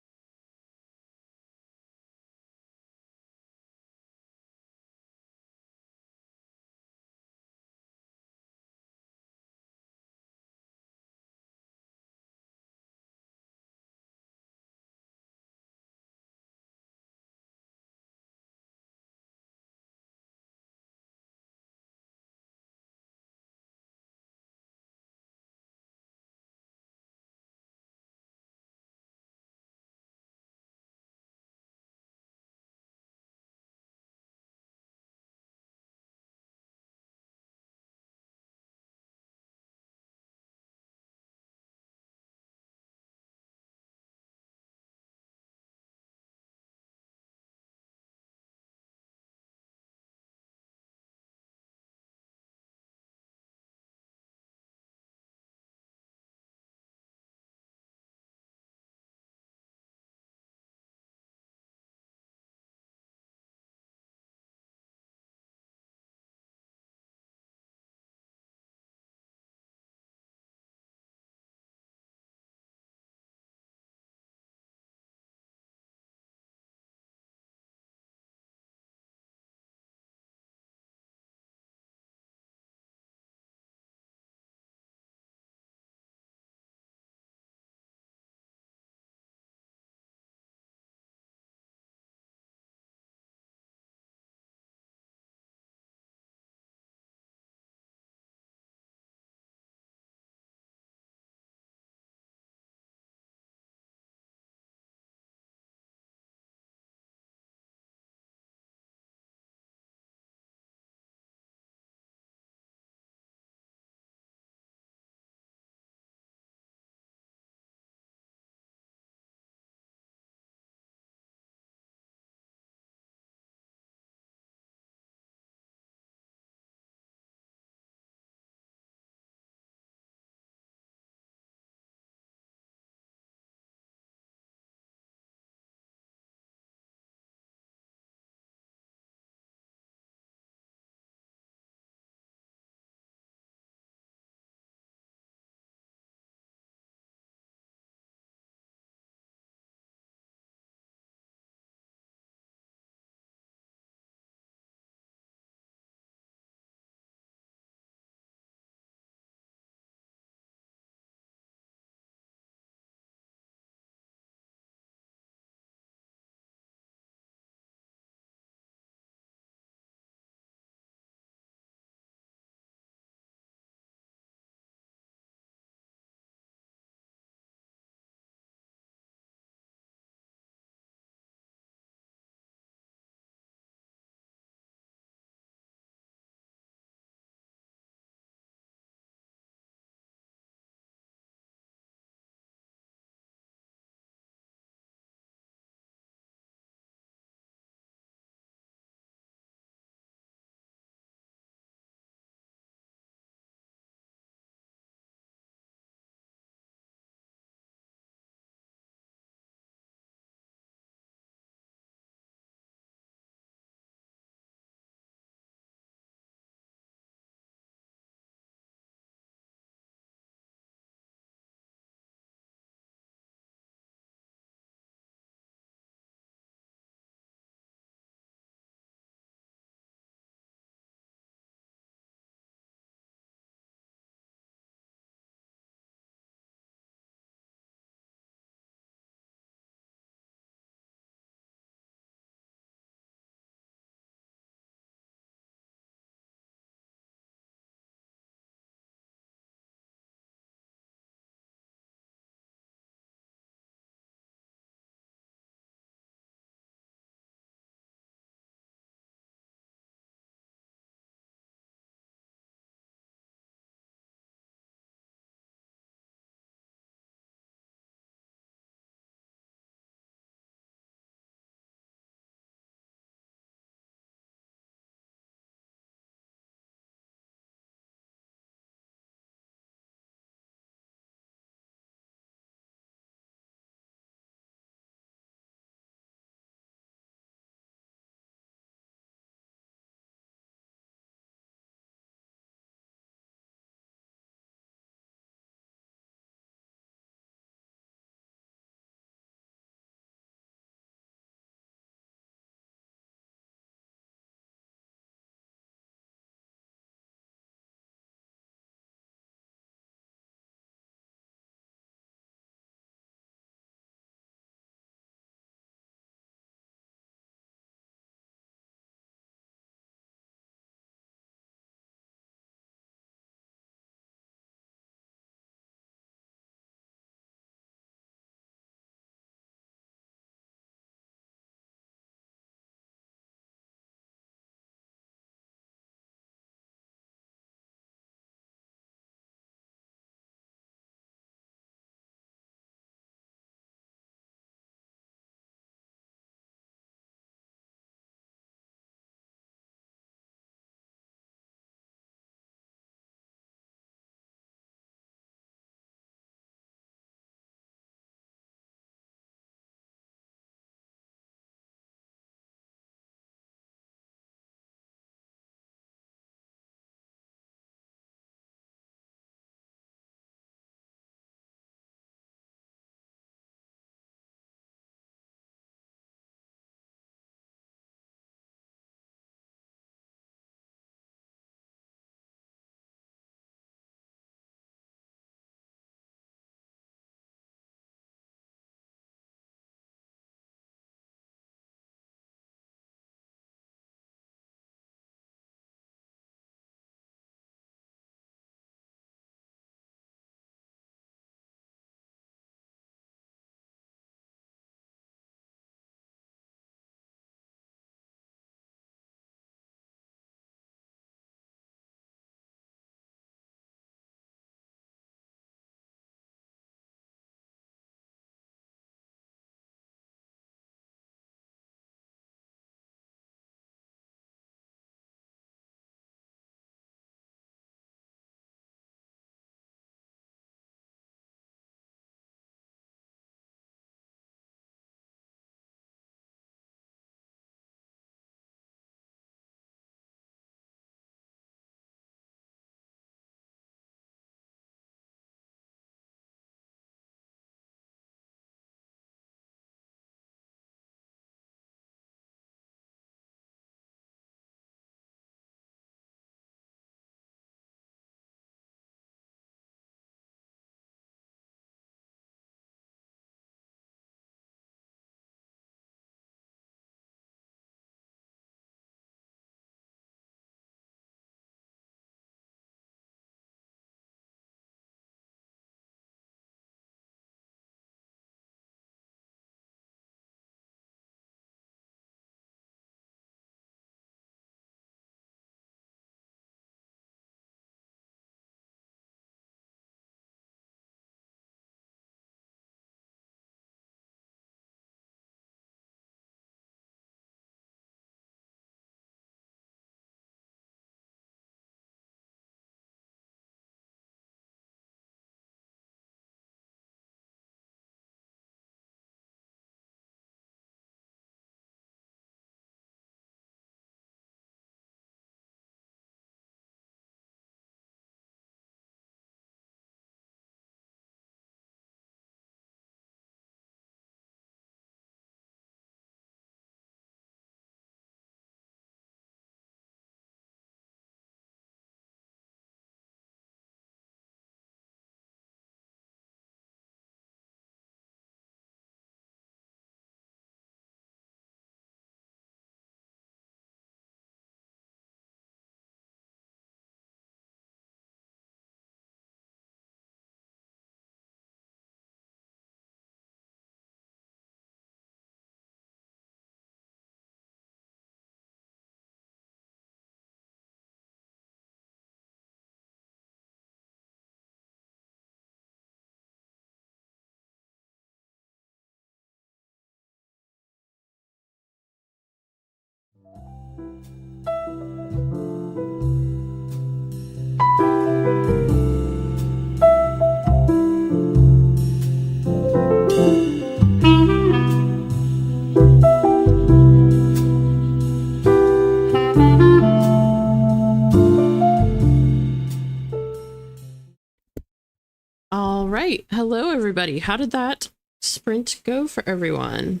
Speaker 1: All right. Hello, everybody. How did that sprint go for everyone?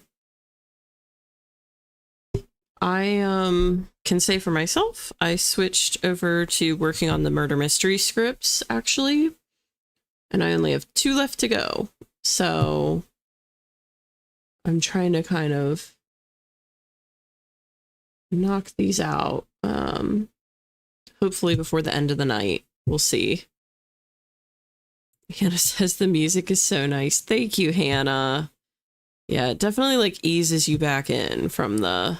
Speaker 1: I can say for myself, I switched over to working on the murder mystery scripts, actually. And I only have 2 left to go. So I'm trying to kind of knock these out. Hopefully before the end of the night. We'll see. Hannah says the music is so nice. Thank you, Hannah. Yeah, it definitely like eases you back in from the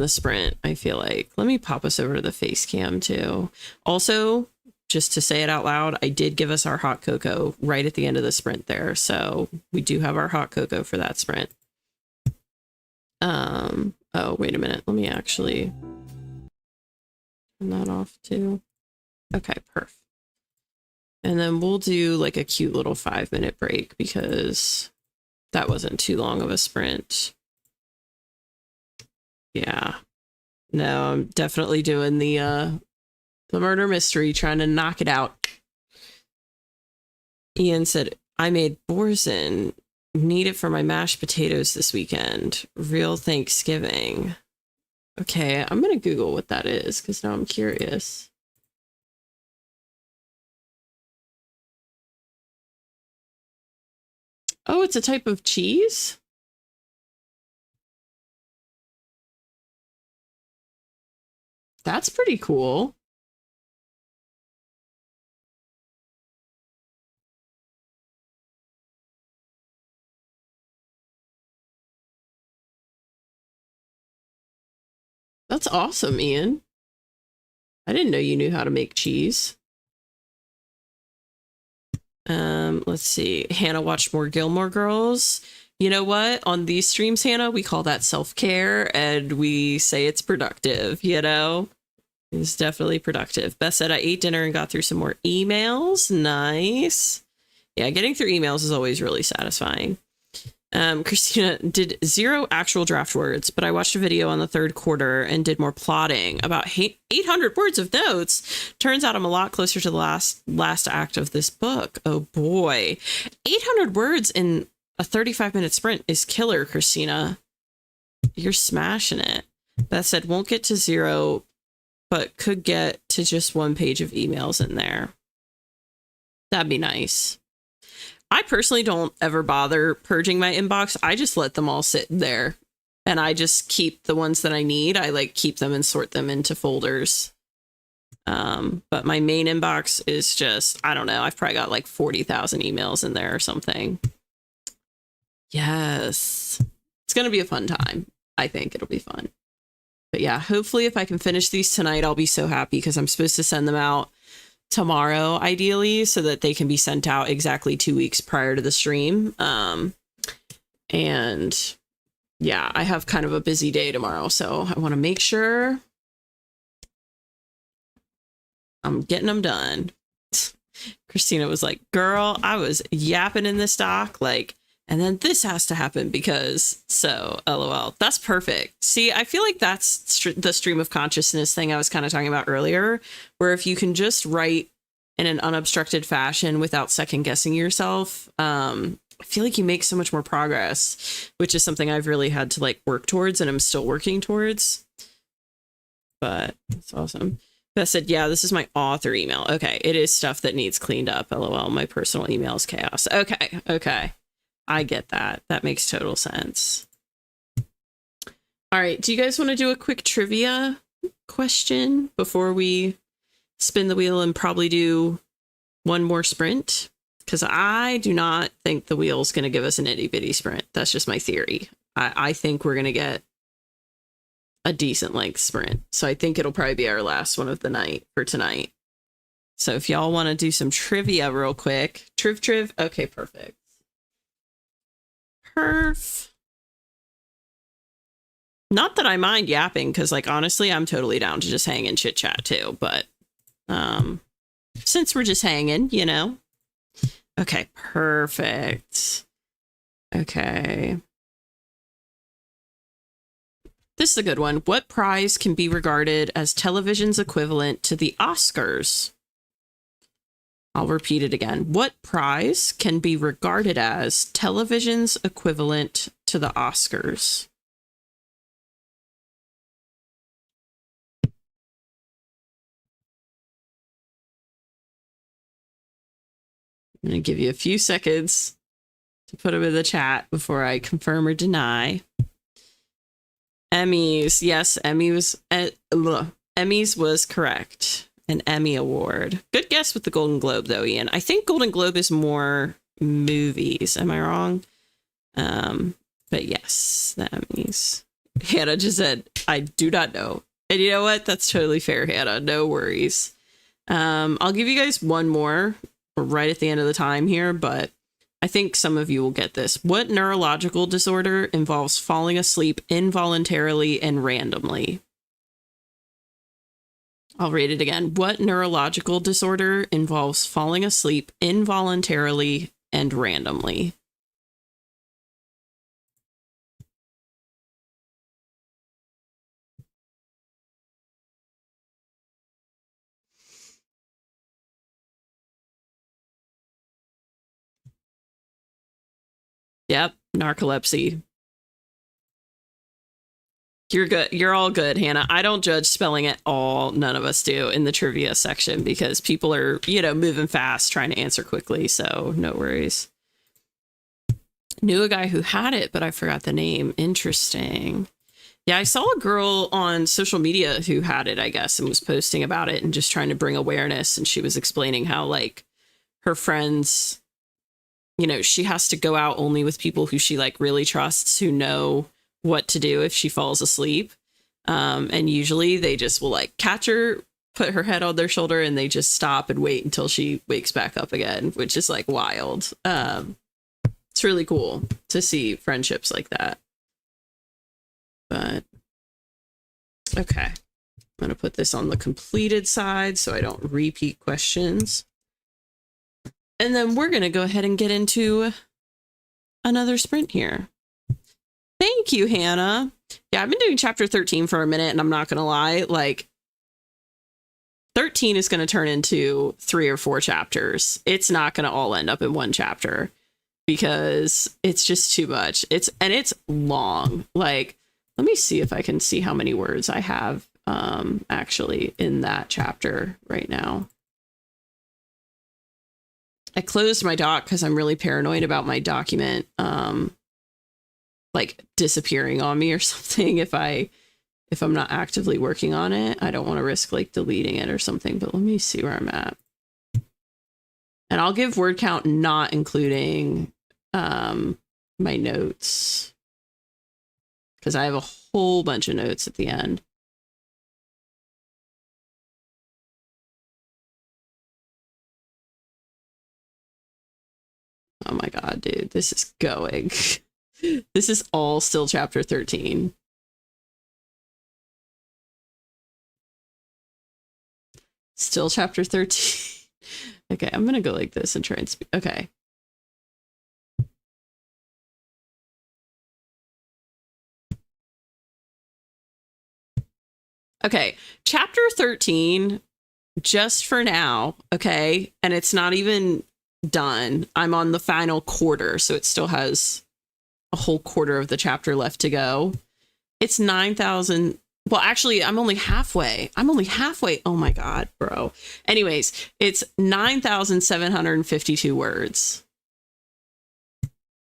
Speaker 1: sprint, I feel like. Let me pop us over to the face cam too. Also, just to say it out loud, I did give us our hot cocoa right at the end of the sprint there. So we do have our hot cocoa for that sprint. Oh, wait a minute. Let me actually turn that off too. Okay, perfect. And then we'll do like a cute little 5-minute break because that wasn't too long of a sprint. Yeah. No, I'm definitely doing the murder mystery, trying to knock it out. Ian said, I made boursin. Need it for my mashed potatoes this weekend. Real Thanksgiving. Okay, I'm going to Google what that is because now I'm curious. Oh, it's a type of cheese? That's pretty cool. That's awesome, Ian. I didn't know you knew how to make cheese. Let's see. Hannah watched more Gilmore Girls. You know what? On these streams, Hannah, we call that self-care and we say it's productive, you know? It's definitely productive. Beth said, I ate dinner and got through some more emails. Nice. Yeah, getting through emails is always really satisfying. Christina did 0 actual draft words, but I watched a video on the 3rd quarter and did more plotting. About 800 words of notes. Turns out I'm a lot closer to the last act of this book. Oh boy. 800 words in a 35-minute sprint is killer, Christina. You're smashing it. Beth said, won't get to 0, but could get to just 1 page of emails in there. That'd be nice. I personally don't ever bother purging my inbox. I just let them all sit there and I just keep the ones that I need. I like keep them and sort them into folders. But my main inbox is just, I don't know. I've probably got like 40,000 emails in there or something. Yes. It's going to be a fun time. I think it'll be fun. But yeah, hopefully if I can finish these tonight, I'll be so happy because I'm supposed to send them out tomorrow, ideally, so that they can be sent out exactly 2 weeks prior to the stream. And yeah, I have kind of a busy day tomorrow, so I want to make sure I'm getting them done. Christina was like, girl, I was yapping in this doc, like, and then this has to happen because, so LOL. That's perfect. See, I feel like that's the stream of consciousness thing I was kind of talking about earlier, where if you can just write in an unobstructed fashion without second guessing yourself, I feel like you make so much more progress, which is something I've really had to like work towards and I'm still working towards. But it's awesome. Beth said, yeah, this is my author email. Okay, it is stuff that needs cleaned up. LOL, my personal email is chaos. Okay, okay. I get that. That makes total sense. All right. Do you guys want to do a quick trivia question before we spin the wheel and probably do one more sprint? Because I do not think the wheel's going to give us an itty bitty sprint. That's just my theory. I think we're going to get a decent length sprint. So I think it'll probably be our last one of the night for tonight. So if y'all want to do some trivia real quick. Triv. Okay, perfect. Perf. Not that I mind yapping, because like honestly, I'm totally down to just hang and chit chat too. But since we're just hanging, you know. Okay, perfect. Okay. This is a good one. What prize can be regarded as television's equivalent to the Oscars? I'll repeat it again. What prize can be regarded as television's equivalent to the Oscars? I'm going to give you a few seconds to put them in the chat before I confirm or deny. Emmys. Yes, Emmys was correct. An Emmy Award. Good guess with the Golden Globe, though, Ian. I think Golden Globe is more movies. Am I wrong? But yes, the Emmys. Hannah just said, I do not know. And you know what? That's totally fair, Hannah. No worries. I'll give you guys one more right at the end of the time here, but I think some of you will get this. What neurological disorder involves falling asleep involuntarily and randomly? I'll read it again. What neurological disorder involves falling asleep involuntarily and randomly? Yep, narcolepsy. You're good. You're all good, Hannah. I don't judge spelling at all. None of us do in the trivia section because people are, you know, moving fast, trying to answer quickly. So no worries. Knew a guy who had it, but I forgot the name. Interesting. Yeah, I saw a girl on social media who had it, I guess, and was posting about it and just trying to bring awareness. And she was explaining how, like, her friends, you know, she has to go out only with people who she, like, really trusts, who know what to do if she falls asleep. And usually they just will, like, catch her, put her head on their shoulder, and they just stop and wait until she wakes back up again, which is, like, wild. It's really cool to see friendships like that. But okay, I'm going to put this on the completed side so I don't repeat questions. And then we're going to go ahead and get into another sprint here. Thank you, Hannah. Yeah, I've been doing chapter 13 for a minute, and I'm not going to lie, like 13 is going to turn into 3 or 4 chapters. It's not going to all end up in one chapter because it's just too much. It's long. Like, let me see if I can see how many words I have actually in that chapter right now. I closed my doc because I'm really paranoid about my document like disappearing on me or something if I'm not actively working on it. I don't want to risk like deleting it or something, but let me see where I'm at. And I'll give word count not including my notes, because I have a whole bunch of notes at the end. Oh my god, dude, this is going. This is all still chapter 13. Still chapter 13. Okay, I'm gonna go like this and try and speak. Okay. Okay, chapter 13, just for now, okay? And it's not even done. I'm on the final quarter, so it still has a whole quarter of the chapter left to go. It's 9,000. Well, actually, I'm only halfway. Oh my god, bro. Anyways, it's 9,752 words.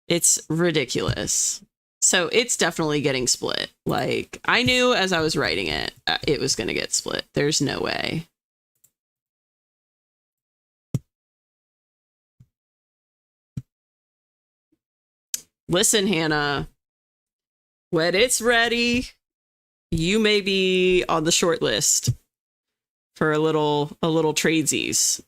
Speaker 1: It's ridiculous. So it's definitely getting split. Like, I knew as I was writing it, it was going to get split. There's no way. Listen, Hannah, when it's ready, you may be on the short list for a little tradesies.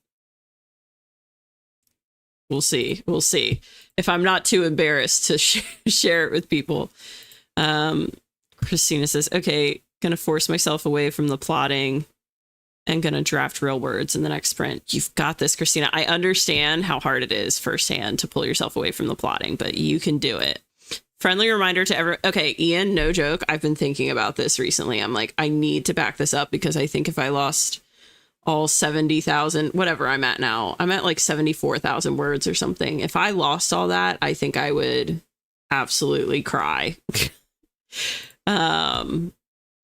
Speaker 1: We'll see. We'll see if I'm not too embarrassed to share it with people. Christina says, okay, gonna force myself away from the plotting and gonna draft real words in the next sprint. You've got this, Christina. I understand how hard it is firsthand to pull yourself away from the plotting, but you can do it. Friendly reminder to everyone. Okay, Ian, no joke. I've been thinking about this recently. I'm like, I need to back this up because I think if I lost all 70,000, whatever I'm at now, I'm at like 74,000 words or something. If I lost all that, I think I would absolutely cry. I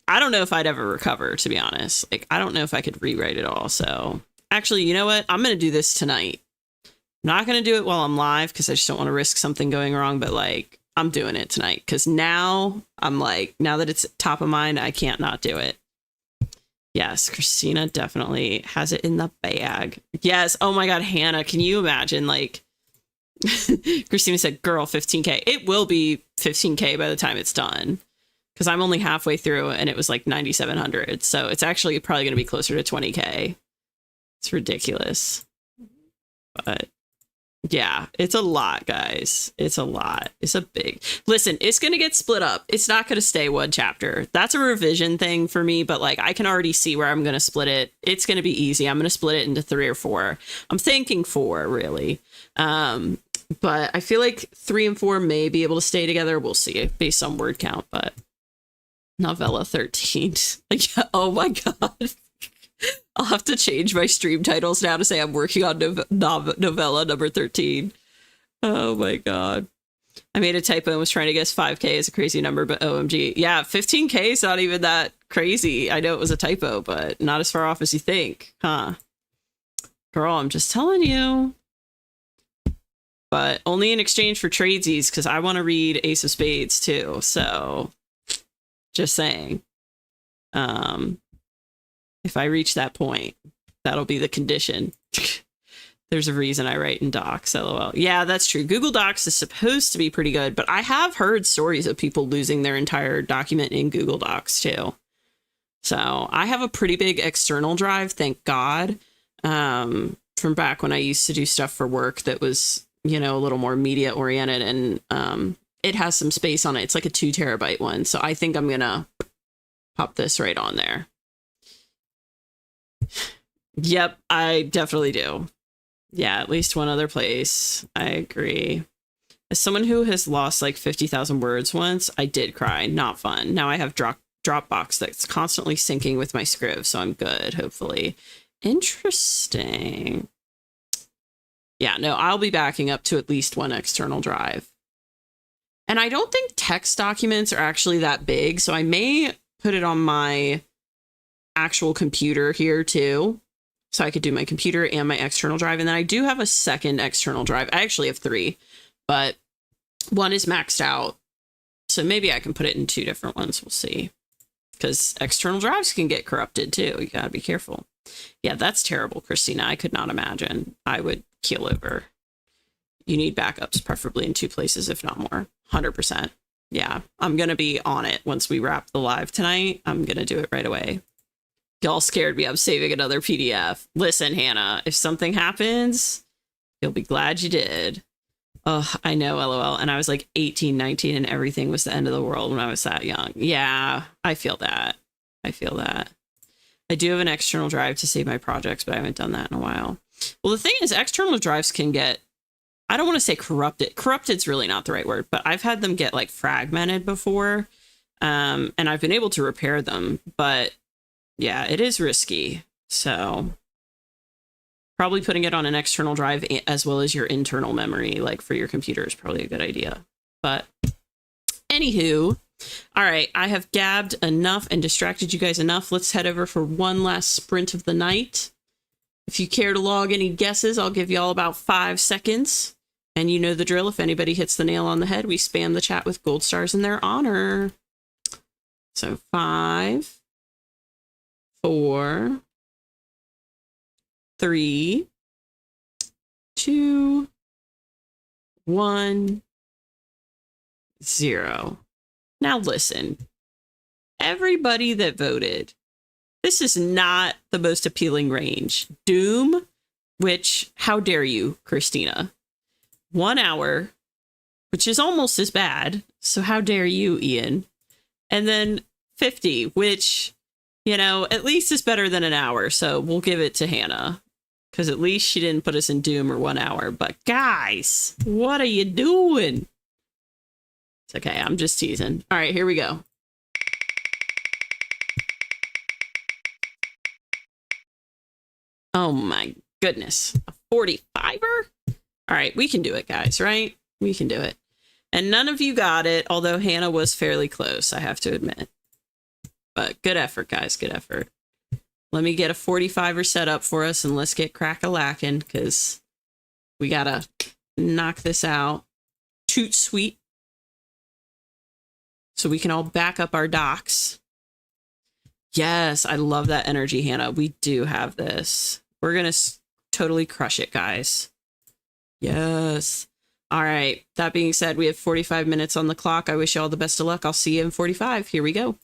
Speaker 1: don't know if I'd ever recover, to be honest. Like, I don't know if I could rewrite it all. So actually, you know what? I'm going to do this tonight. I'm not going to do it while I'm live because I just don't want to risk something going wrong. But like, I'm doing it tonight because now I'm like, now that it's top of mind, I can't not do it. Yes, Christina definitely has it in the bag. Yes. Oh my God, Hannah, can you imagine? Like, Christina said, girl, 15K. It will be 15K by the time it's done because I'm only halfway through and it was like 9,700. So it's actually probably going to be closer to 20K. It's ridiculous. But yeah, it's a lot, guys. It's a lot. It's a big... Listen, it's going to get split up. It's not going to stay one chapter. That's a revision thing for me, but like I can already see where I'm going to split it. It's going to be easy. I'm going to split it into 3 or 4. I'm thinking 4, really. But I feel like 3 and 4 may be able to stay together. We'll see based on word count, but novella 13. Like, oh my God. I'll have to change my stream titles now to say I'm working on novella number 13. Oh my God. I made a typo and was trying to guess 5K is a crazy number, but OMG. Yeah, 15K is not even that crazy. I know it was a typo, but not as far off as you think, huh? Girl, I'm just telling you. But only in exchange for tradesies, because I want to read Ace of Spades too. So just saying. If I reach that point, that'll be the condition. There's a reason I write in Docs, LOL. Yeah, that's true. Google Docs is supposed to be pretty good, but I have heard stories of people losing their entire document in Google Docs too. So I have a pretty big external drive, thank God, from back when I used to do stuff for work that was, you know, a little more media oriented, and it has some space on it. It's like a 2 terabyte one. So I think I'm going to pop this right on there. Yep, I definitely do. Yeah, at least one other place. I agree. As someone who has lost like 50,000 words once, I did cry. Not fun. Now I have Dropbox that's constantly syncing with my script, so I'm good, hopefully. Interesting. Yeah, no, I'll be backing up to at least one external drive. And I don't think text documents are actually that big, so I may put it on my actual computer here too, so I could do my computer and my external drive. And then I do have a second external drive. I actually have 3, but one is maxed out, so maybe I can put it in 2 different ones. We'll see, because external drives can get corrupted too. You gotta be careful. Yeah, that's terrible, Christina. I could not imagine. I would keel over. You need backups, preferably in 2 places, if not more. 100%. Yeah, I'm gonna be on it once we wrap the live tonight. I'm gonna do it right away. Y'all scared me. I'm saving another PDF. Listen, Hannah, if something happens, you'll be glad you did. Oh, I know, LOL. And I was like 18, 19, and everything was the end of the world when I was that young. Yeah, I feel that. I feel that. I do have an external drive to save my projects, but I haven't done that in a while. Well, the thing is, external drives can get, I don't want to say corrupted. Corrupted's really not the right word, but I've had them get like fragmented before. And I've been able to repair them, but yeah, it is risky. So probably putting it on an external drive as well as your internal memory, like for your computer, is probably a good idea. But anywho, all right, I have gabbed enough and distracted you guys enough. Let's head over for one last sprint of the night. If you care to log any guesses, I'll give you all about 5 seconds. And you know the drill. If anybody hits the nail on the head, we spam the chat with gold stars in their honor. So 5, 4, 3, 2, 1, 0. Now listen, everybody that voted, this is not the most appealing range. Doom, which, how dare you, Christina? 1 hour, which is almost as bad. So how dare you, Ian? and then 50, which, you know, at least is better than an hour. So we'll give it to Hannah because at least she didn't put us in doom or 1 hour. But guys, what are you doing? It's okay. I'm just teasing. All right, here we go. Oh my goodness. A 45er? All right, we can do it, guys, right? We can do it. And none of you got it, although Hannah was fairly close, I have to admit. But good effort, guys. Good effort. Let me get a 45er set up for us, and let's get crack-a-lackin', because we got to knock this out. Toot sweet. So we can all back up our docs. Yes, I love that energy, Hannah. We do have this. We're going to totally crush it, guys. Yes. All right. That being said, we have 45 minutes on the clock. I wish you all the best of luck. I'll see you in 45. Here we go.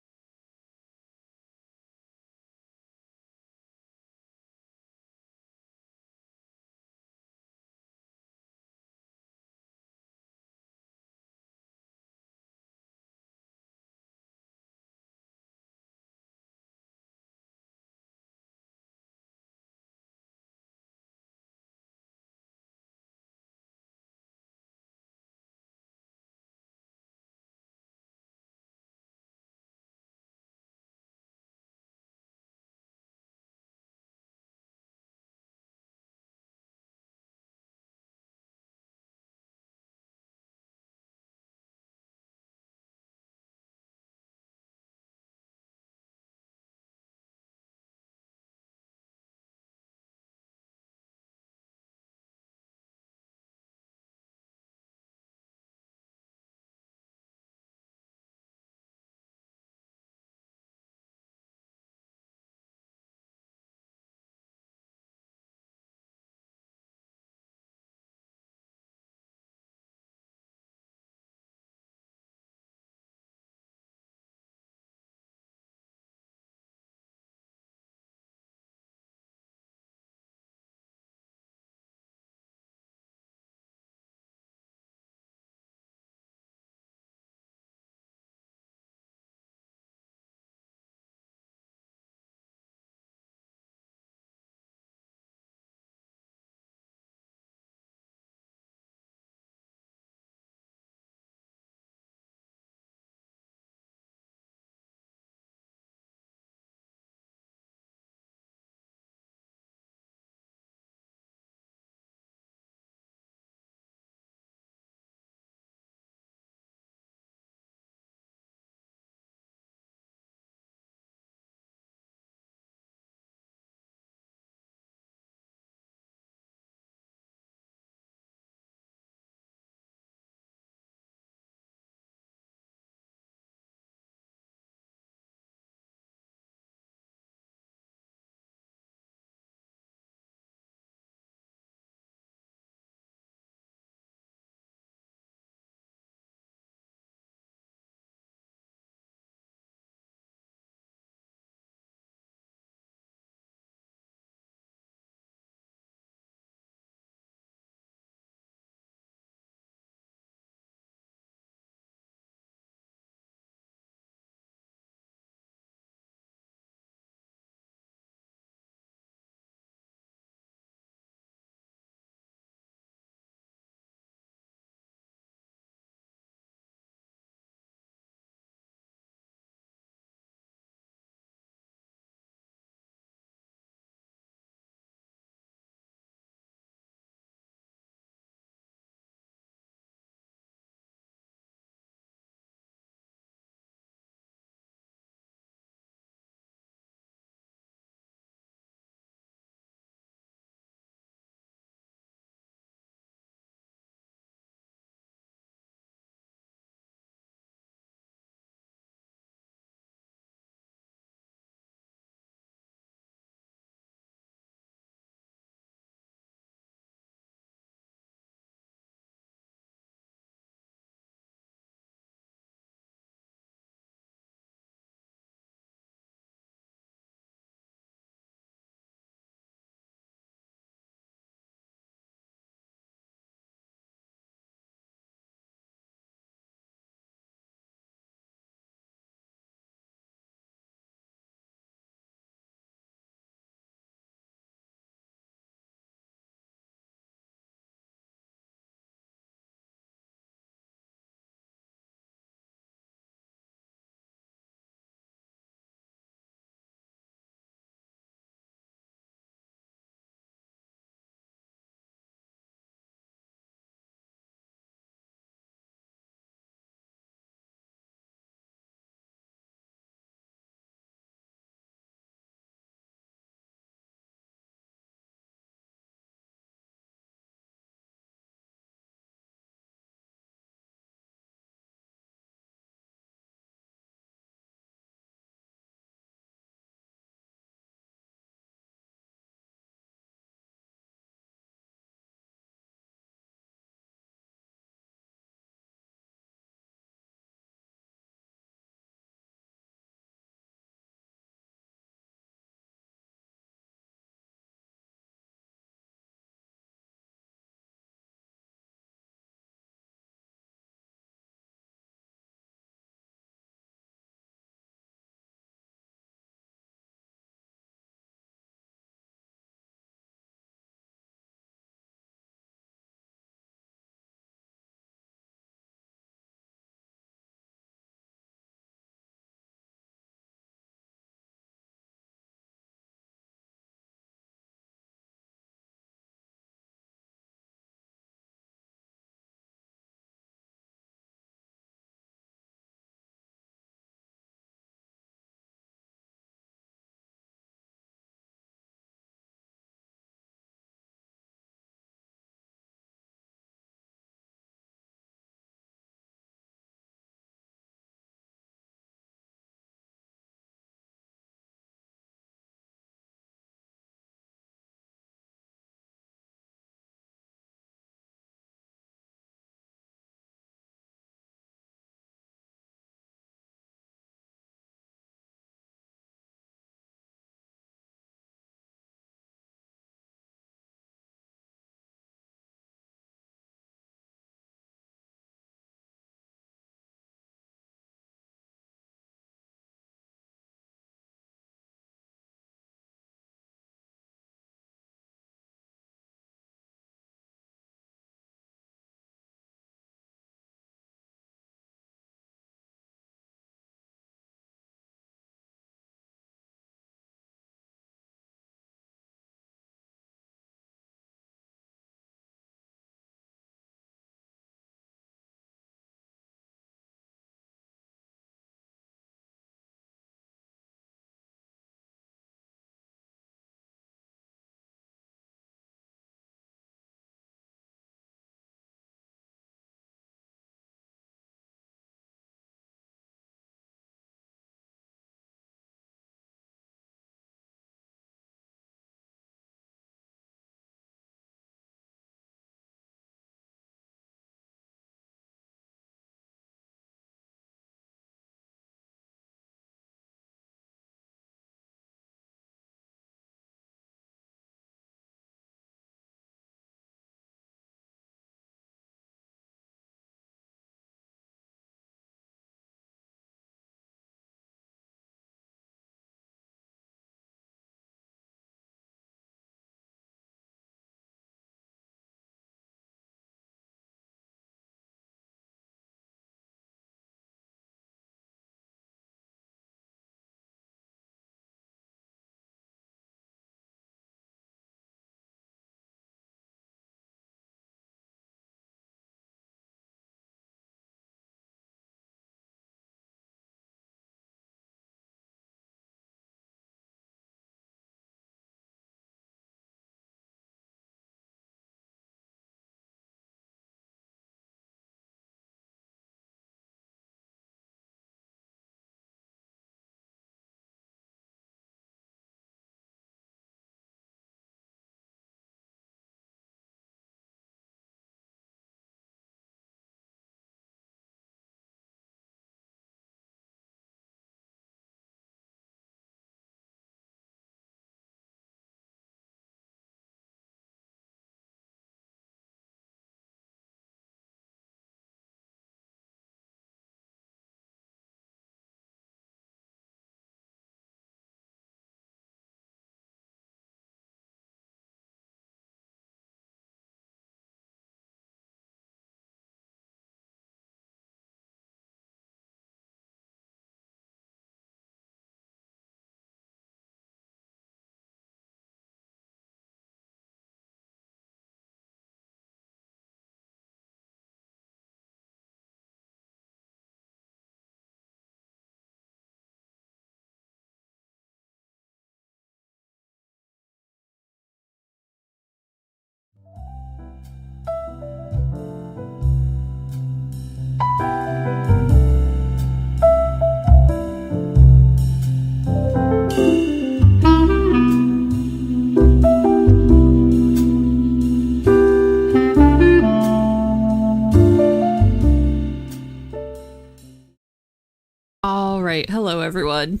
Speaker 1: All right. Hello, everyone.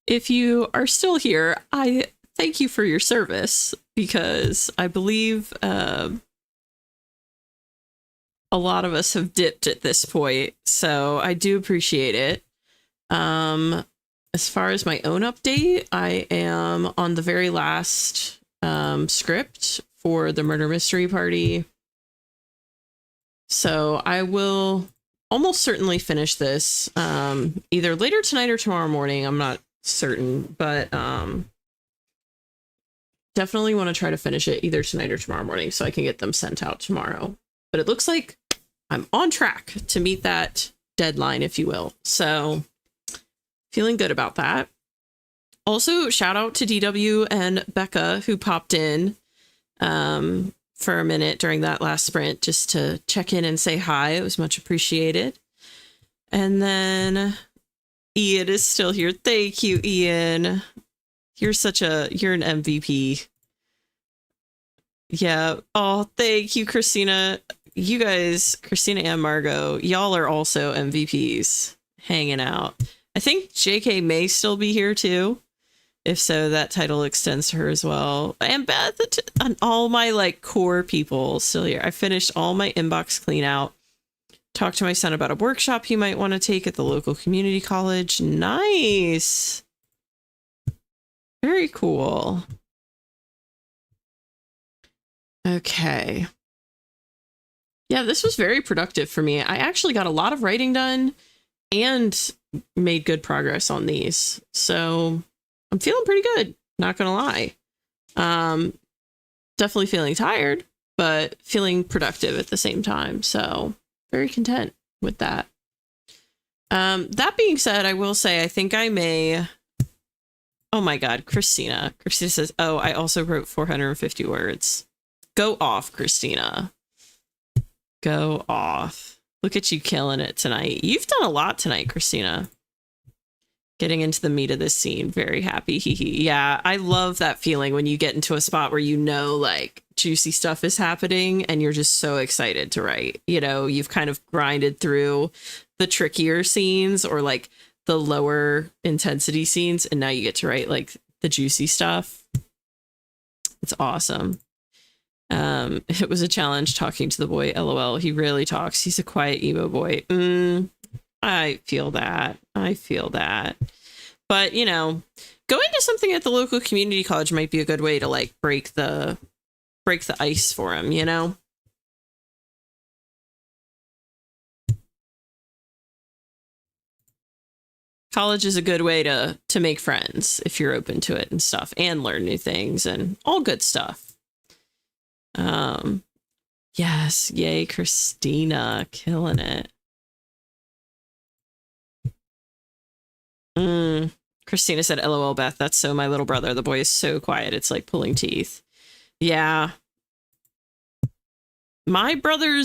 Speaker 1: If you are still here, I thank you for your service, because I believe a lot of us have dipped at this point, so I do appreciate it. As far as my own update, I am on the very last script for the murder mystery party. So I will almost certainly finish this either later tonight or tomorrow morning. I'm not certain, but definitely want to try to finish it either tonight or tomorrow morning so I can get them sent out tomorrow. But it looks like I'm on track to meet that deadline, if you will. So feeling good about that. Also, shout out to DW and Becca, who popped in for a minute during that last sprint just to check in and say hi. It was much appreciated. And then Ian is still here. Thank you, Ian. You're an MVP. Yeah. Oh, thank you, Christina. You guys, Christina and Margot, y'all are also MVPs hanging out. I think JK may still be here too. If so, that title extends to her as well. And Beth and all my like core people still here. I finished all my inbox clean out. Talked to my son about a workshop he might want to take at the local community college. Nice. Very cool. Okay. Yeah, this was very productive for me. I actually got a lot of writing done and made good progress on these. So I'm feeling pretty good, not gonna lie. Definitely feeling tired, but feeling productive at the same time. So very content with that. That being said, I will say I think I may. Oh my God, Christina. Christina says, "Oh, I also wrote 450 words." Go off, Christina. Go off. Look at you killing it tonight. You've done a lot tonight, Christina. Getting into the meat of this scene. Very happy. Hee hee. Yeah, I love that feeling when you get into a spot where you know like juicy stuff is happening and you're just so excited to write. You know, you've kind of grinded through the trickier scenes or like the lower intensity scenes, and now you get to write like the juicy stuff. It's awesome. It was a challenge talking to the boy. LOL. He rarely talks. He's a quiet emo boy. I feel that. But, you know, going to something at the local community college might be a good way to like break the ice for him, you know? College is a good way to make friends if you're open to it and stuff, and learn new things and all good stuff. Yes, yay, Christina, killing it. Christina said, "LOL, Beth, that's so my little brother. The boy is so quiet, it's like pulling teeth." Yeah. My brother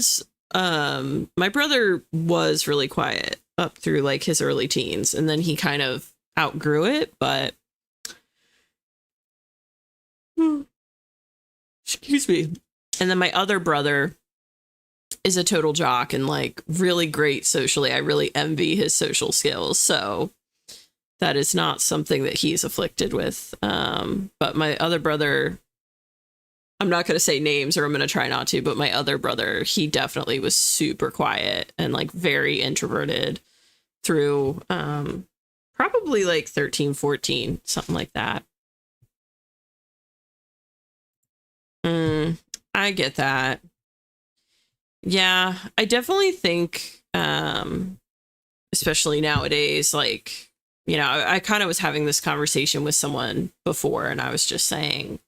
Speaker 1: was really quiet up through like his early teens, and then he kind of outgrew it, but excuse me. And then my other brother is a total jock and like really great socially. I really envy his social skills. So that is not something that he's afflicted with. But my other brother, I'm not going to say names, or I'm going to try not to, but my other brother, he definitely was super quiet and like very introverted through probably like 13, 14, something like that. I get that. Yeah, I definitely think, especially nowadays, like, you know, I kind of was having this conversation with someone before, and I was just saying,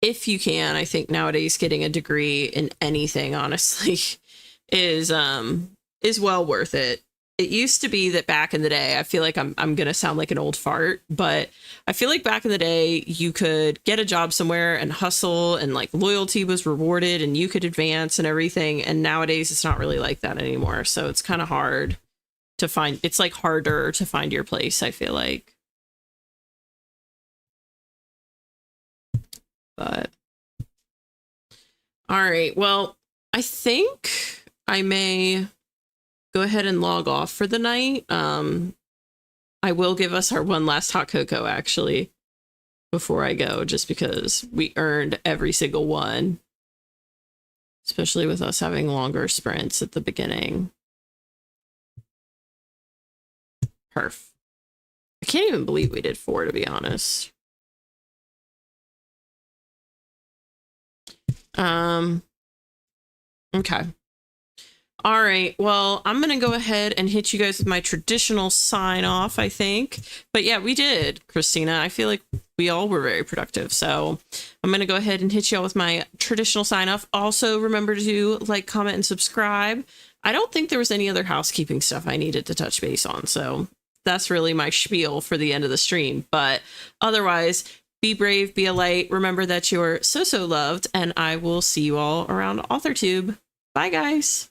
Speaker 1: if you can, I think nowadays getting a degree in anything, honestly, is well worth it. It used to be that back in the day, I feel like I'm going to sound like an old fart, but I feel like back in the day, you could get a job somewhere and hustle, and like loyalty was rewarded and you could advance and everything. And nowadays it's not really like that anymore. So it's kind of hard to find. It's like harder to find your place, I feel like. But all right, well, I think I may go ahead and log off for the night. I will give us our one last hot cocoa actually before I go, just because we earned every single one, especially with us having longer sprints at the beginning. Perf. I can't even believe we did 4, to be honest. Okay. All right. Well, I'm going to go ahead and hit you guys with my traditional sign off, I think. But yeah, we did, Christina. I feel like we all were very productive. So I'm going to go ahead and hit you all with my traditional sign off. Also, remember to like, comment, and subscribe. I don't think there was any other housekeeping stuff I needed to touch base on. So that's really my spiel for the end of the stream. But otherwise, be brave, be a light. Remember that you're so loved, and I will see you all around AuthorTube. Bye, guys.